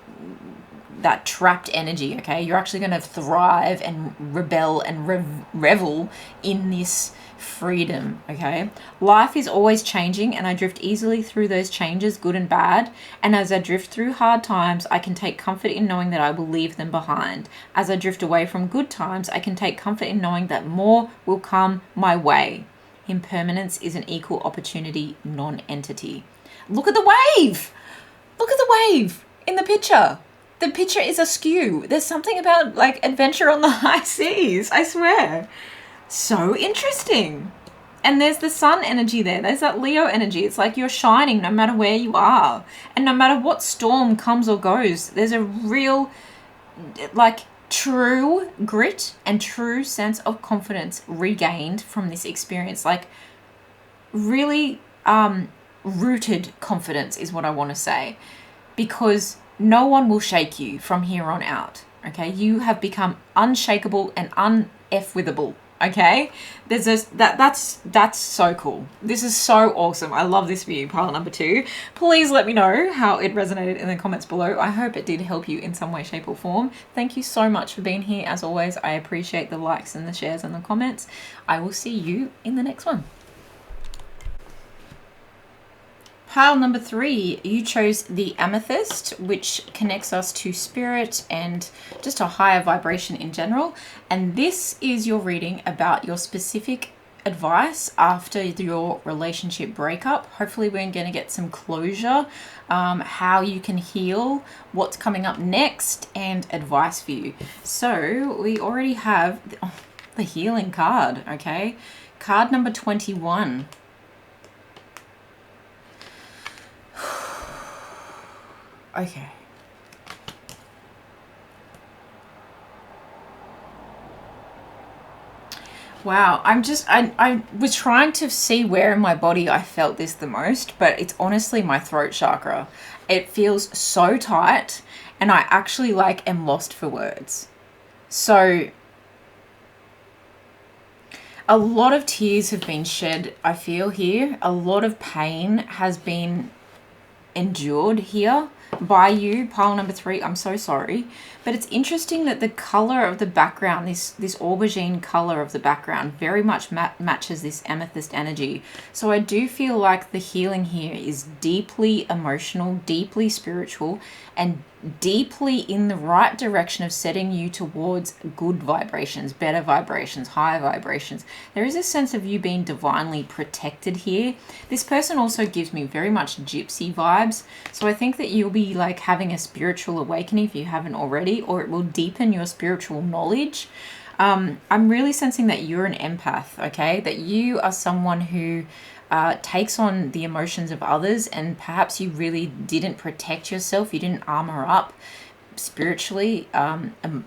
trapped energy, okay? You're actually going to thrive and rebel and revel in this freedom, okay? Life is always changing and I drift easily through those changes, good and bad. And as I drift through hard times, I can take comfort in knowing that I will leave them behind. As I drift away from good times, I can take comfort in knowing that more will come my way. Impermanence is an equal opportunity non-entity. Look at the wave! Look at the wave in the picture. The picture is askew. There's something about like adventure on the high seas, I swear. So interesting. And there's the sun energy there. There's that Leo energy. It's like you're shining no matter where you are. And no matter what storm comes or goes, there's a real like true grit and true sense of confidence regained from this experience. Like really rooted confidence is what I want to say. Because no one will shake you from here on out, okay? You have become unshakable and un-F-withable, okay? There's this, that's so cool. This is so awesome. I love this view, pile number 2. Please let me know how it resonated in the comments below. I hope it did help you in some way, shape or form. Thank you so much for being here. As always, I appreciate the likes and the shares and the comments. I will see you in the next one. Pile number 3, you chose the amethyst, which connects us to spirit and just a higher vibration in general. And this is your reading about your specific advice after your relationship breakup. Hopefully we're going to get some closure, how you can heal, what's coming up next, and advice for you. So we already have the healing card, okay? Card number 21. Okay. Wow, I was trying to see where in my body I felt this the most, but it's honestly my throat chakra. It feels so tight and I actually like am lost for words. So a lot of tears have been shed, I feel here. A lot of pain has been endured here by you, pile number 3. I'm so sorry, but it's interesting that the color of the background, this aubergine color of the background, very much matches this amethyst energy. So I do feel like the healing here is deeply emotional, deeply spiritual, and deeply in the right direction of setting you towards good vibrations, better vibrations, higher vibrations. There is a sense of you being divinely protected here. This person also gives me very much gypsy vibes. So I think that you'll be like having a spiritual awakening if you haven't already, or it will deepen your spiritual knowledge. I'm really sensing that you're an empath, okay? That you are someone who takes on the emotions of others, and perhaps you really didn't protect yourself. You didn't armor up spiritually,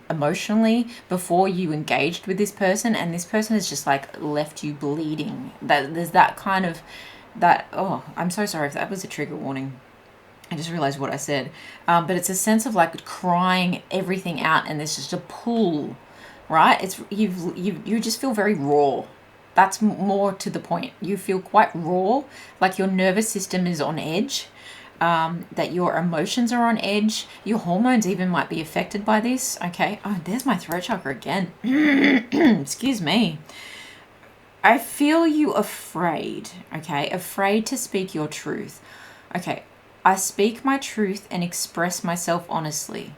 emotionally before you engaged with this person, and this person has just like left you bleeding. That there's that kind of that. Oh, I'm so sorry if that was a trigger warning. I just realized what I said. But it's a sense of like crying everything out, and there's just a pull, right? It's you just feel very raw. That's more to the point. You feel quite raw, like your nervous system is on edge, that your emotions are on edge. Your hormones even might be affected by this, okay? Oh, there's my throat chakra again. Excuse me. I feel you afraid, okay? Afraid to speak your truth. Okay, I speak my truth and express myself honestly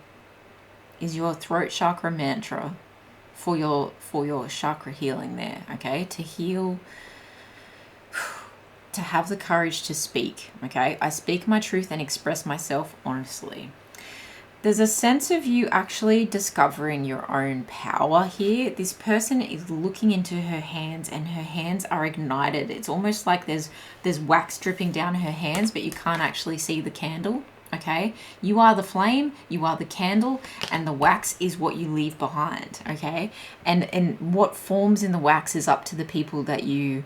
is your throat chakra mantra for your chakra healing there, okay? To heal, to have the courage to speak, okay? I speak my truth and express myself honestly. There's a sense of you actually discovering your own power here. This person is looking into her hands and her hands are ignited. It's almost like there's wax dripping down her hands, but you can't actually see the candle, okay? You are the flame, you are the candle, and the wax is what you leave behind, okay? And what forms in the wax is up to the people that you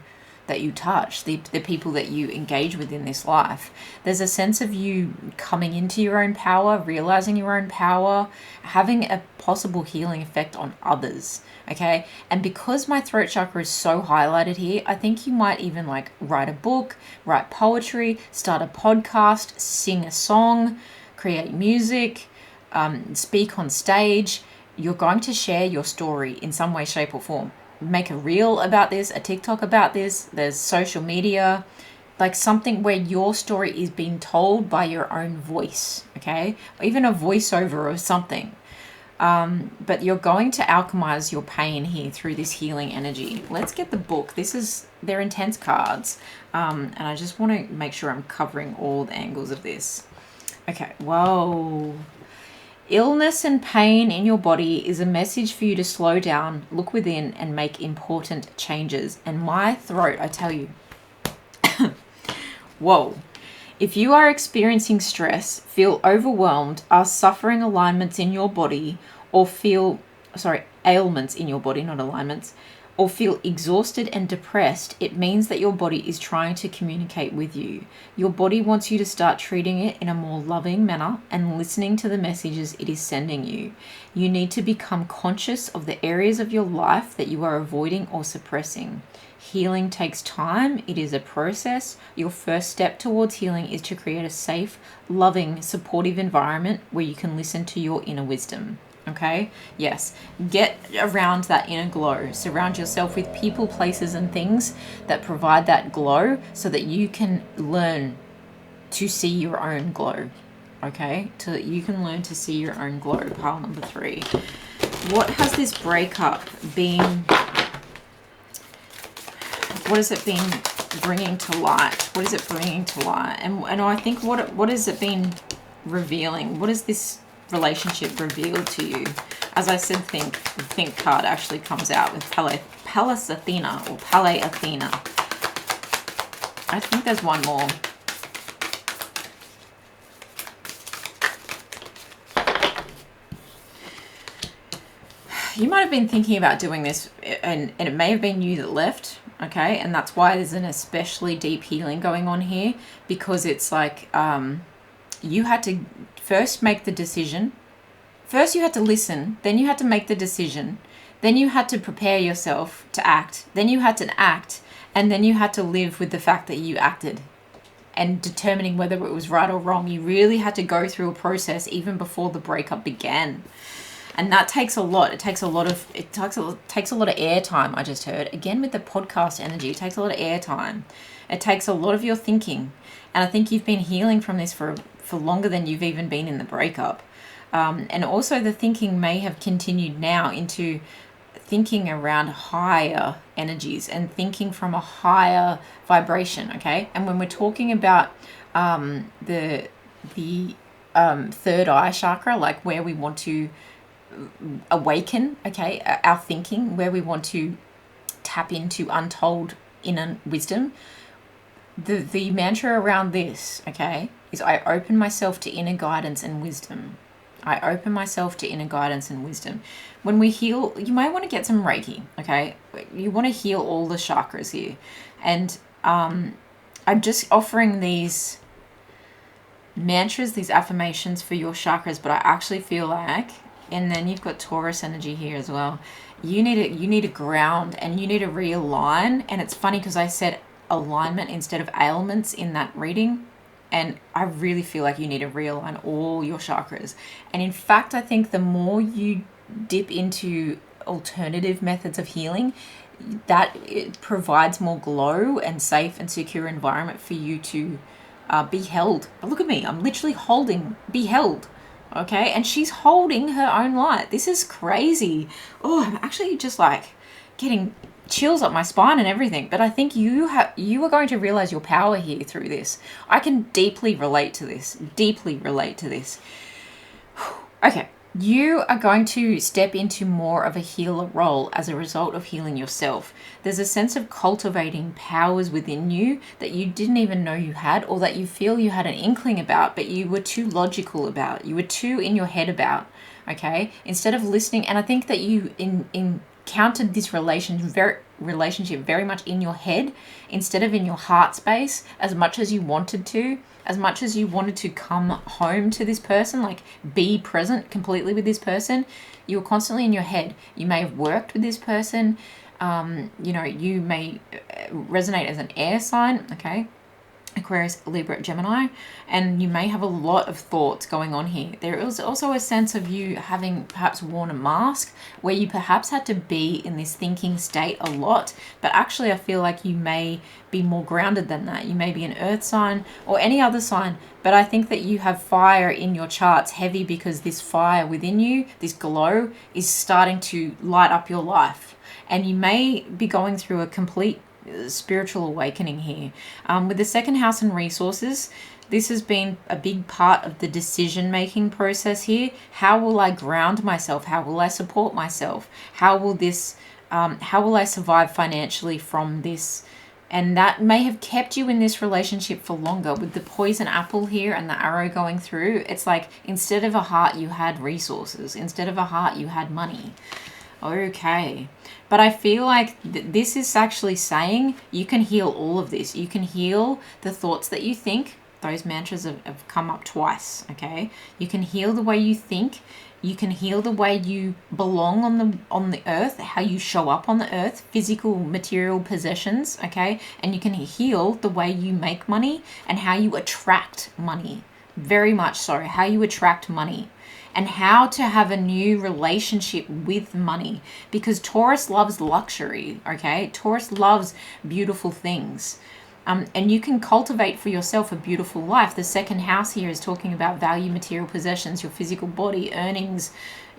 touch, the people that you engage with in this life. There's a sense of you coming into your own power, realizing your own power, having a possible healing effect on others, okay? And because my throat chakra is so highlighted here, I think you might even like write a book, write poetry, start a podcast, sing a song, create music, speak on stage. You're going to share your story in some way, shape, or form. Make a reel about this, a TikTok about this. There's social media, like something where your story is being told by your own voice, okay? Or even a voiceover or something. But you're going to alchemize your pain here through this healing energy. Let's get the book. They're intense cards. And I just want to make sure I'm covering all the angles of this. Okay, whoa. Illness and pain in your body is a message for you to slow down, look within, and make important changes. And my throat, I tell you, whoa. If you are experiencing stress, feel overwhelmed, are suffering alignments in your body, or ailments in your body, not alignments, or feel exhausted and depressed, it means that your body is trying to communicate with you. Your body wants you to start treating it in a more loving manner and listening to the messages it is sending you. You need to become conscious of the areas of your life that you are avoiding or suppressing. Healing takes time. It is a process. Your first step towards healing is to create a safe, loving, supportive environment where you can listen to your inner wisdom. Okay? Yes. Get around that inner glow. Surround yourself with people, places, and things that provide that glow so that you can learn to see your own glow. Okay? So that you can learn to see your own glow. Pile number 3. What has this breakup been... What has it been bringing to light? What is it bringing to light? And I think what has it been revealing? What has this relationship revealed to you? As I said, the think card actually comes out with Pallas Athena or Pale Athena. I think there's one more. You might have been thinking about doing this, and it may have been you that left, okay? And that's why there's an especially deep healing going on here, because it's like you had to first make the decision. First you had to listen, then you had to make the decision, then you had to prepare yourself to act, then you had to act, and then you had to live with the fact that you acted and determining whether it was right or wrong. You really had to go through a process even before the breakup began. And that takes a lot. It takes a lot of airtime, I just heard. Again, with the podcast energy, it takes a lot of airtime. It takes a lot of your thinking. And I think you've been healing from this for longer than you've even been in the breakup. And also the thinking may have continued now into thinking around higher energies and thinking from a higher vibration, okay? And when we're talking about the third eye chakra, like where we want to awaken, okay, our thinking, where we want to tap into untold inner wisdom, the mantra around this, okay, is I open myself to inner guidance and wisdom. I open myself to inner guidance and wisdom. When we heal, you might want to get some Reiki, okay? You want to heal all the chakras here. And I'm just offering these mantras, these affirmations for your chakras, but I actually feel like, and then you've got Taurus energy here as well. You need to ground and you need to realign. And it's funny because I said alignment instead of ailments in that reading. And I really feel like you need to realign all your chakras. And in fact, I think the more you dip into alternative methods of healing, that it provides more glow and safe and secure environment for you to beheld. Look at me. I'm literally holding beheld. Okay. And she's holding her own light. This is crazy. Oh, I'm actually just like getting chills up my spine and everything. But I think you are going to realize your power here through this. I can deeply relate to this. Deeply relate to this. Okay. You are going to step into more of a healer role as a result of healing yourself. There's a sense of cultivating powers within you that you didn't even know you had, or that you feel you had an inkling about, but you were too logical about. You were too in your head about, okay? Instead of listening, and I think that you encountered this relationship very much in your head instead of in your heart space, as much as you wanted to. As much as you wanted to come home to this person, like be present completely with this person, you were constantly in your head. You may have worked with this person. You know, you may resonate as an air sign, okay? Aquarius, Libra, Gemini, and you may have a lot of thoughts going on here. There is also a sense of you having perhaps worn a mask where you perhaps had to be in this thinking state a lot, but actually I feel like you may be more grounded than that. You may be an earth sign or any other sign, but I think that you have fire in your charts heavy because this fire within you, this glow, is starting to light up your life. And you may be going through a complete spiritual awakening here. With the second house and resources, this has been a big part of the decision-making process here. How will I ground myself? How will I support myself? How will I survive financially from this? And that may have kept you in this relationship for longer. With the poison apple here and the arrow going through, it's like instead of a heart, you had resources. Instead of a heart, you had money. Okay. But I feel like this is actually saying you can heal all of this. You can heal the thoughts that you think. Those mantras have come up twice, okay? You can heal the way you think. You can heal the way you belong on the earth, how you show up on the earth, physical, material possessions, okay? And you can heal the way you make money and how you attract money. Very much so, how you attract money. And how to have a new relationship with money, because Taurus loves luxury, okay? Taurus loves beautiful things. And you can cultivate for yourself a beautiful life. The second house here is talking about value, material possessions, your physical body, earnings,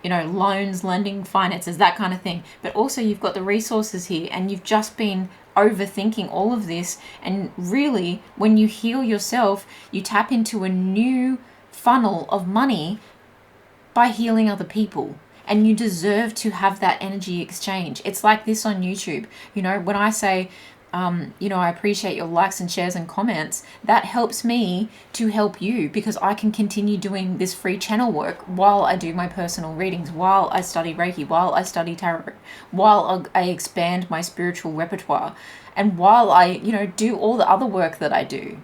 you know, loans, lending, finances, that kind of thing. But also you've got the resources here, and you've just been overthinking all of this. And really, when you heal yourself, you tap into a new funnel of money by healing other people, and you deserve to have that energy exchange. It's like this on YouTube. You know, when I say, you know, I appreciate your likes and shares and comments, that helps me to help you, because I can continue doing this free channel work while I do my personal readings, while I study Reiki, while I study tarot, while I expand my spiritual repertoire, and while I, you know, do all the other work that I do.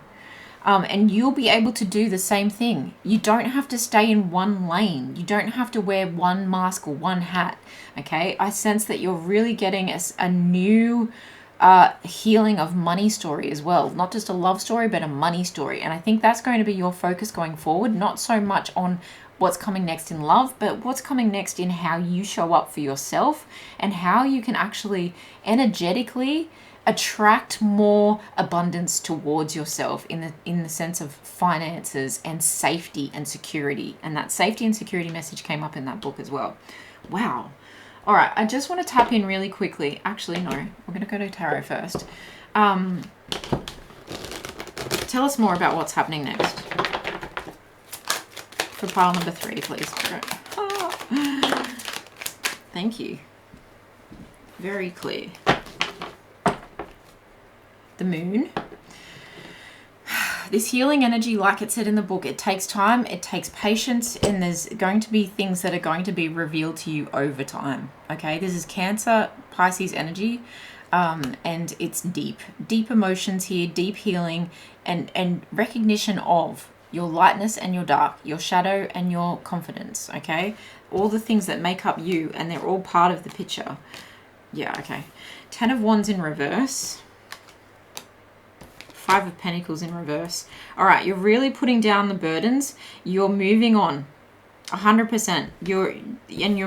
And you'll be able to do the same thing. You don't have to stay in one lane. You don't have to wear one mask or one hat, okay? I sense that you're really getting a new healing of money story as well. Not just a love story, but a money story. And I think that's going to be your focus going forward, not so much on what's coming next in love, but what's coming next in how you show up for yourself and how you can actually energetically attract more abundance towards yourself in the sense of finances and safety and security. And that safety and security message came up in that book as well. Wow. All right, I just want to tap in really quickly. Actually, no, we're going to go to tarot first. Tell us more about what's happening next. For pile number 3, please. Oh. Thank you. Very clear. The moon. This healing energy, like it said in the book, it takes time, it takes patience, and there's going to be things that are going to be revealed to you over time. Okay, this is Cancer, Pisces energy, and it's deep emotions here, deep healing, and recognition of your lightness and your dark, your shadow and your confidence. Okay, all the things that make up you, and they're all part of the picture. Yeah, okay. 10 of Wands in reverse. 5 of Pentacles in reverse. All right, you're really putting down the burdens. You're moving on. 100%. You're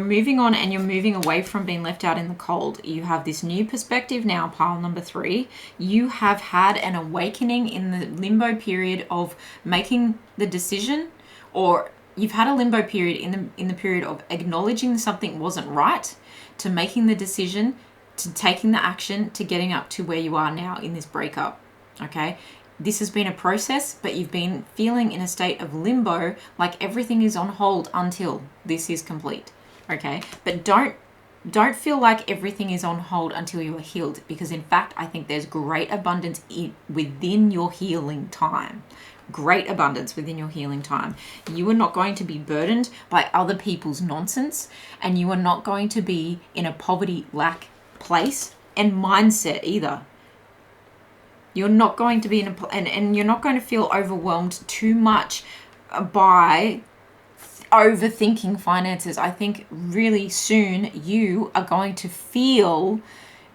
moving on, and you're moving away from being left out in the cold. You have this new perspective now, pile number 3. You have had an awakening in the limbo period of making the decision, or you've had a limbo period in the period of acknowledging something wasn't right, to making the decision, to taking the action, to getting up to where you are now in this breakup. Okay? This has been a process, but you've been feeling in a state of limbo, like everything is on hold until this is complete. Okay? But don't feel like everything is on hold until you are healed, because in fact, I think there's great abundance within your healing time. Great abundance within your healing time. You are not going to be burdened by other people's nonsense, and you are not going to be in a poverty lack place and mindset either. You're not going to be in and you're not going to feel overwhelmed too much by overthinking finances. I think really soon you are going to feel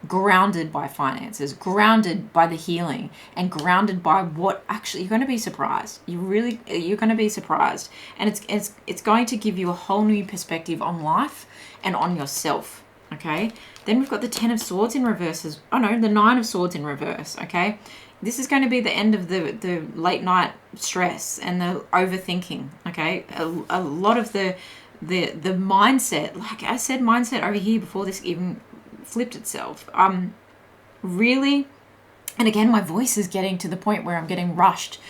grounded by finances, grounded by the healing, and grounded by what actually you're going to be surprised. You're going to be surprised, and it's going to give you a whole new perspective on life and on yourself. Okay, then we've got the 10 of Swords in reverse. The 9 of Swords in reverse. Okay, this is going to be the end of the late night stress and the overthinking. Okay, a lot of the mindset, like I said, mindset over here before this even flipped itself. Really, and again, my voice is getting to the point where I'm getting rushed.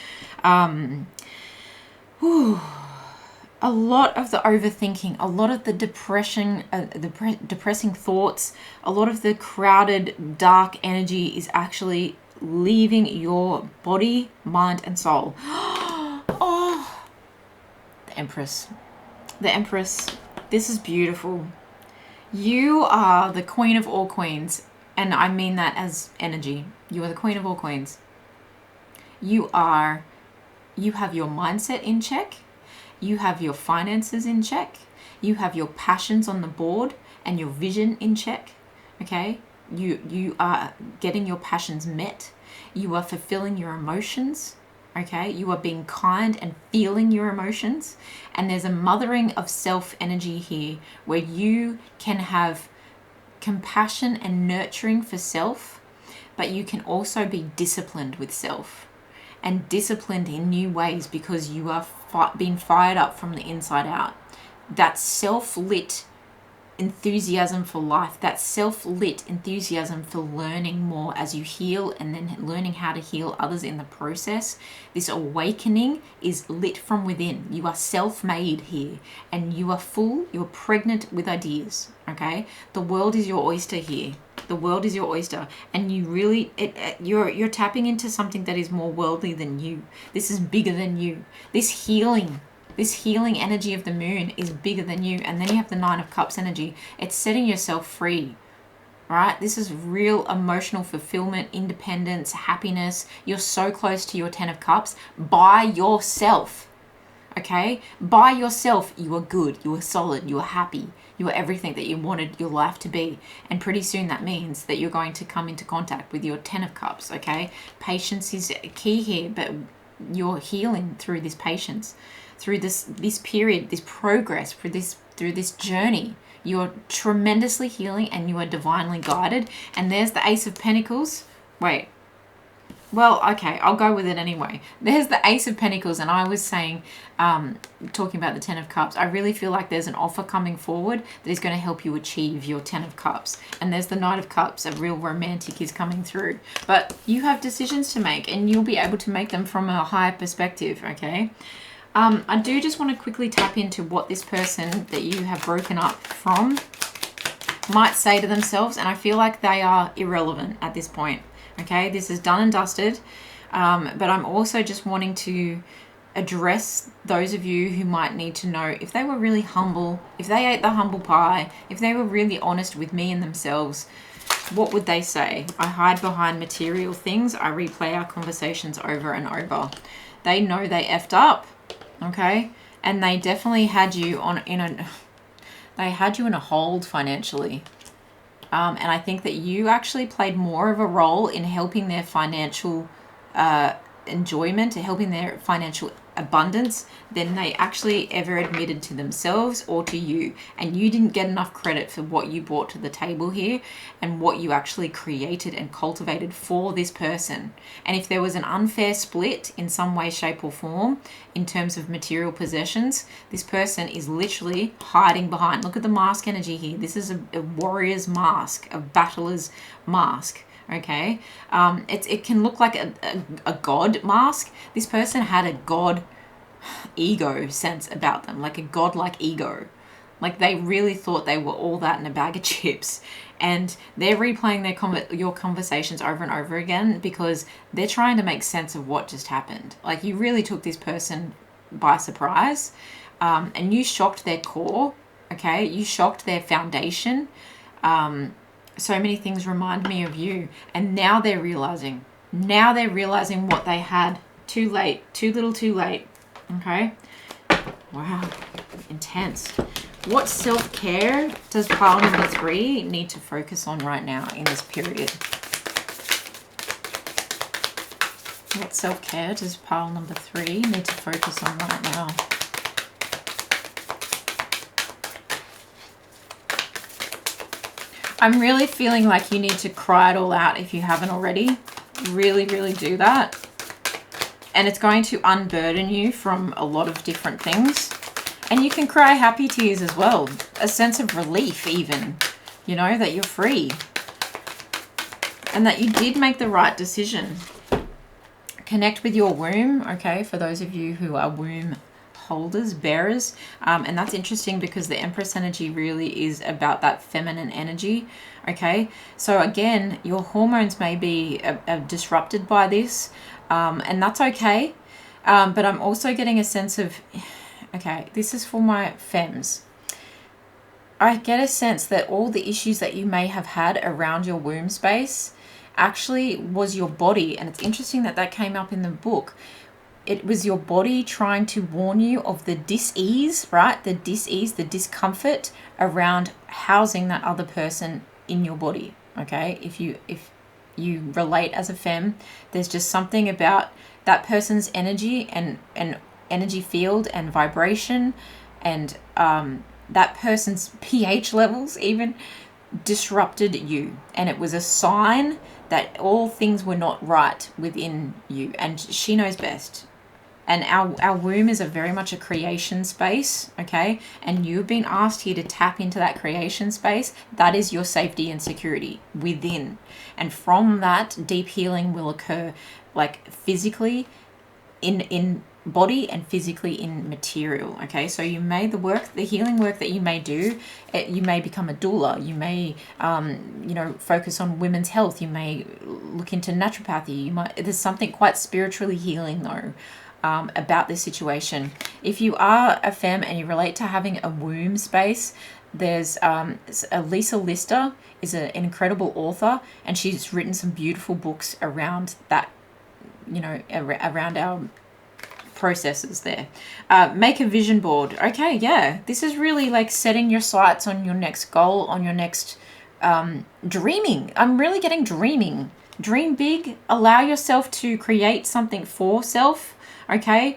A lot of the overthinking, a lot of the depression, depressing thoughts, a lot of the crowded, dark energy is actually leaving your body, mind, and soul. Oh, the Empress. The Empress. This is beautiful. You are the queen of all queens, and I mean that as energy. You are the queen of all queens. You have your mindset in check. You have your finances in check. You have your passions on the board and your vision in check. Okay? You are getting your passions met. You are fulfilling your emotions. Okay? You are being kind and feeling your emotions. And there's a mothering of self energy here where you can have compassion and nurturing for self, but you can also be disciplined with self. And disciplined in new ways because you are being fired up from the inside out. That self-lit enthusiasm for life, that self-lit enthusiasm for learning more as you heal, and then learning how to heal others in the process. This awakening is lit from within. You are self-made here, and you are full, you're pregnant with ideas. Okay? The world is your oyster here. The world is your oyster, and you really, you're tapping into something that is more worldly than you. This is bigger than you. This healing energy of the moon is bigger than you. And then you have the 9 of Cups energy. It's setting yourself free, right? This is real emotional fulfillment, independence, happiness. You're so close to your 10 of Cups by yourself. Okay? By yourself, you are good, you are solid, you are happy, you are everything that you wanted your life to be. And pretty soon that means that you're going to come into contact with your 10 of Cups, okay? Patience is key here, but you're healing through this patience, through this period, this progress, through this journey. You're tremendously healing, and you are divinely guided. And there's the Ace of Pentacles. Wait. Well, okay, I'll go with it anyway. There's the Ace of Pentacles, and I was saying, talking about the 10 of Cups, I really feel like there's an offer coming forward that is going to help you achieve your 10 of Cups. And there's the Knight of Cups, a real romantic is coming through. But you have decisions to make, and you'll be able to make them from a higher perspective, okay? I do just want to quickly tap into what this person that you have broken up from might say to themselves, and I feel like they are irrelevant at this point. Okay, this is done and dusted, but I'm also just wanting to address those of you who might need to know if they were really humble, if they ate the humble pie, if they were really honest with me and themselves, what would they say? I hide behind material things. I replay our conversations over and over. They know they effed up, okay? And they definitely had you in a hold financially. And I think that you actually played more of a role in helping their financial enjoyment, helping their financial abundance than they actually ever admitted to themselves or to you. And you didn't get enough credit for what you brought to the table here and what you actually created and cultivated for this person. And if there was an unfair split in some way, shape or form in terms of material possessions, this person is literally hiding behind. Look at the mask energy here. This is a warrior's mask, a battler's mask. Okay, it can look like a god mask. This person had a god ego sense about them, like a godlike ego. Like they really thought they were all that in a bag of chips, and they're replaying your conversations over and over again because they're trying to make sense of what just happened. Like you really took this person by surprise, and you shocked their core. Okay, you shocked their foundation. So many things remind me of you, and now they're realizing what they had. Too late, too little, too late. Okay, wow, intense. What self-care does pile number 3 need to focus on right now in this period? What self-care does pile number 3 need to focus on right now? I'm really feeling like you need to cry it all out if you haven't already. Really, really do that. And it's going to unburden you from a lot of different things. And you can cry happy tears as well. A sense of relief even. You know, that you're free. And that you did make the right decision. Connect with your womb, okay, for those of you who are womb holders, bearers, and that's interesting because the Empress energy really is about that feminine energy. Okay, so again, your hormones may be disrupted by this, and that's okay, but I'm also getting a sense of, okay, this is for my femmes. I get a sense that all the issues that you may have had around your womb space actually was your body, and it's interesting that that came up in the book. It was your body trying to warn you of the dis-ease, right? The dis-ease, the discomfort around housing that other person in your body, okay? If you relate as a femme, there's just something about that person's energy and energy field and vibration and that person's pH levels even disrupted you. And it was a sign that all things were not right within you. And she knows best. And our womb is very much a creation space, okay? And you've been asked here to tap into that creation space. That is your safety and security within. And from that, deep healing will occur, like physically in body and physically in material, okay? So you may, the healing work that you may do, you may become a doula. You may, focus on women's health. You may look into naturopathy. There's something quite spiritually healing though. About this situation. If you are a femme and you relate to having a womb space, there's Lisa Lister is an incredible author, and she's written some beautiful books around that, around our processes there. Make a vision board. Okay, yeah, this is really like setting your sights on your next goal, on your next dreaming. I'm really getting dreaming. Dream big. Allow yourself to create something for self. Okay,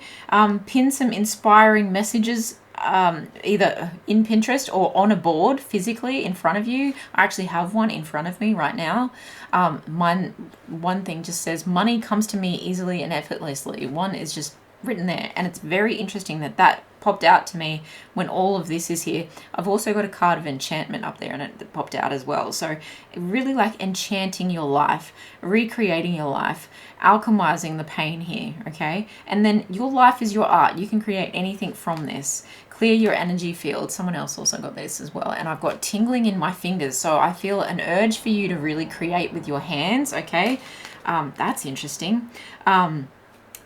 pin some inspiring messages either in Pinterest or on a board physically in front of you. I actually have one in front of me right now. One thing just says, money comes to me easily and effortlessly. One is just written there, and it's very interesting that popped out to me when all of this is here. I've also got a card of enchantment up there, and it popped out as well. So really like enchanting your life, recreating your life, alchemizing the pain here, okay? And then your life is your art. You can create anything from this. Clear your energy field. Someone else also got this as well. And I've got tingling in my fingers. So I feel an urge for you to really create with your hands, okay? That's interesting.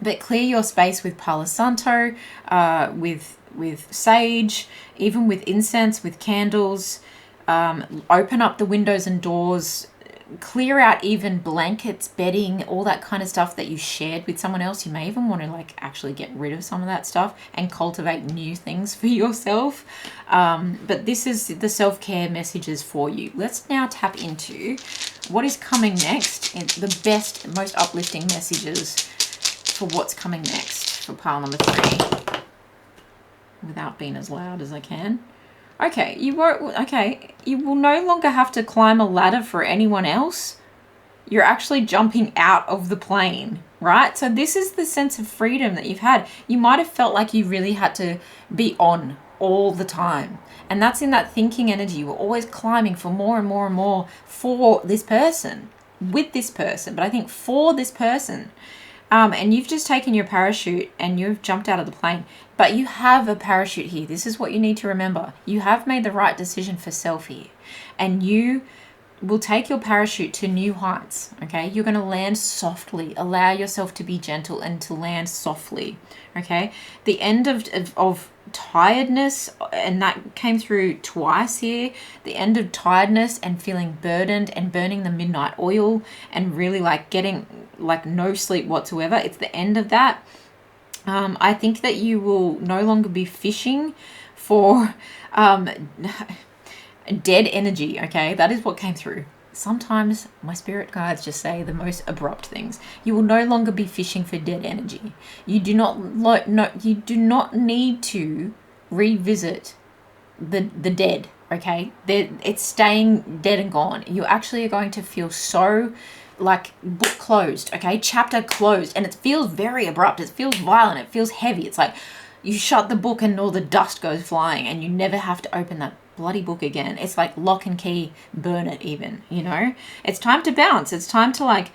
But clear your space with Palo Santo, with sage, even with incense, with candles. Open up the windows and doors. Clear out even blankets, bedding, all that kind of stuff that you shared with someone else. You may even want to like actually get rid of some of that stuff and cultivate new things for yourself. But this is the self-care messages for you. Let's now tap into what is coming next, and the best, most uplifting messages for what's coming next for pile number 3 without being as loud as I can. Okay, you will no longer have to climb a ladder for anyone else. You're actually jumping out of the plane, right? So this is the sense of freedom that you've had. You might have felt like you really had to be on all the time. And that's in that thinking energy. You were always climbing for more and more and more for this person, with this person. But I think for this person, and you've just taken your parachute and you've jumped out of the plane, but you have a parachute here. This is what you need to remember. You have made the right decision for self here, and you will take your parachute to new heights. Okay, you're going to land softly. Allow yourself to be gentle and to land softly. Okay, the end of tiredness, and that came through twice here, the end of tiredness and feeling burdened and burning the midnight oil and really like getting like no sleep whatsoever. It's the end of that. I think that you will no longer be fishing for dead energy. Okay, that is what came through. Sometimes my spirit guides just say the most abrupt things. You will no longer be fishing for dead energy. You do not you do not need to revisit the dead. Okay, it's staying dead and gone. You actually are going to feel so like book closed. Okay, chapter closed, and it feels very abrupt. It feels violent. It feels heavy. It's like you shut the book and all the dust goes flying, and you never have to open that bloody book again. It's like lock and key, burn it even, you know? It's time to bounce. It's time to like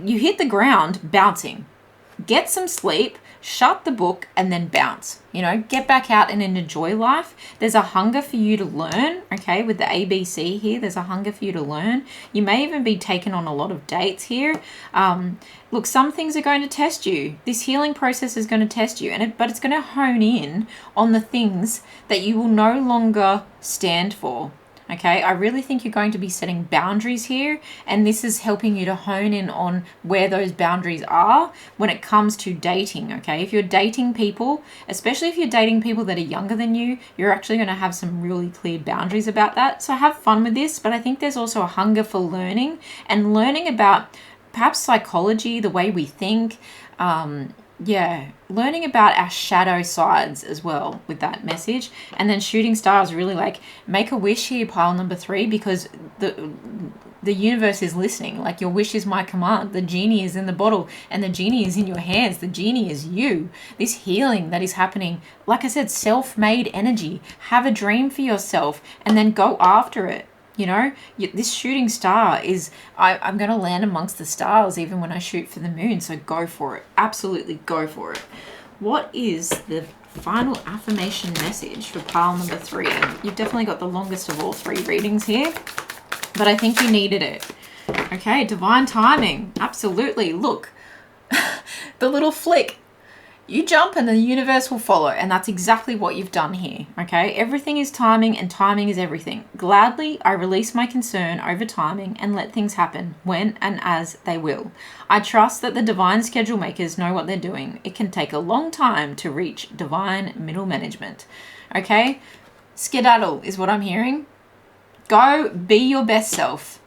you hit the ground bouncing. Get some sleep, shut the book, and then bounce. You know, get back out and enjoy life. There's a hunger for you to learn, okay? With the ABC here, there's a hunger for you to learn. You may even be taken on a lot of dates here. Look, some things are going to test you. This healing process is going to test you, but it's going to hone in on the things that you will no longer stand for. Okay, I really think you're going to be setting boundaries here, and this is helping you to hone in on where those boundaries are when it comes to dating. Okay, if you're dating people, especially if you're dating people that are younger than you, you're actually going to have some really clear boundaries about that. So have fun with this, but I think there's also a hunger for learning and learning about perhaps psychology, the way we think, learning about our shadow sides as well with that message. And then shooting stars, really like make a wish here, pile number 3, because the universe is listening. Like your wish is my command. The genie is in the bottle and the genie is in your hands. The genie is you. This healing that is happening, like I said, self-made energy. Have a dream for yourself and then go after it. You know, this shooting star is, I'm going to land amongst the stars even when I shoot for the moon. So go for it. Absolutely go for it. What is the final affirmation message for pile number 3? You've definitely got the longest of all 3 readings here, but I think you needed it. Okay, divine timing. Absolutely. Look, the little flick. You jump and the universe will follow, and that's exactly what you've done here, okay? Everything is timing, and timing is everything. Gladly, I release my concern over timing and let things happen when and as they will. I trust that the divine schedule makers know what they're doing. It can take a long time to reach divine middle management, okay? Skedaddle is what I'm hearing. Go be your best self.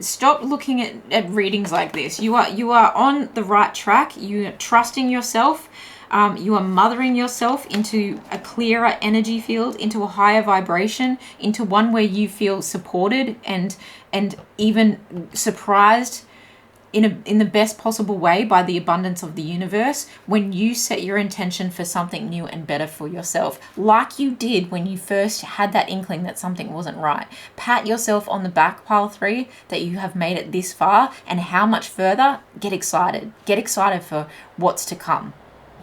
Stop looking at readings like this. You are on the right track. You're trusting yourself. You are mothering yourself into a clearer energy field, into a higher vibration, into one where you feel supported and even surprised in the best possible way by the abundance of the universe when you set your intention for something new and better for yourself, like you did when you first had that inkling that something wasn't right. Pat yourself on the back, pile 3, that you have made it this far, and how much further. Get excited. Get excited for what's to come.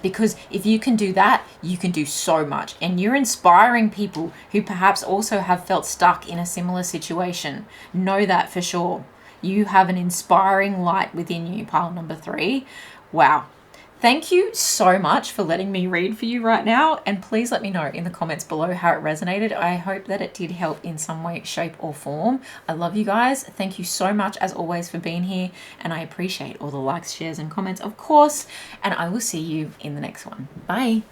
Because if you can do that, you can do so much. And you're inspiring people who perhaps also have felt stuck in a similar situation. Know that for sure. You have an inspiring light within you, pile number 3. Wow. Thank you so much for letting me read for you right now. And please let me know in the comments below how it resonated. I hope that it did help in some way, shape, or form. I love you guys. Thank you so much, as always, for being here. And I appreciate all the likes, shares, and comments, of course. And I will see you in the next one. Bye.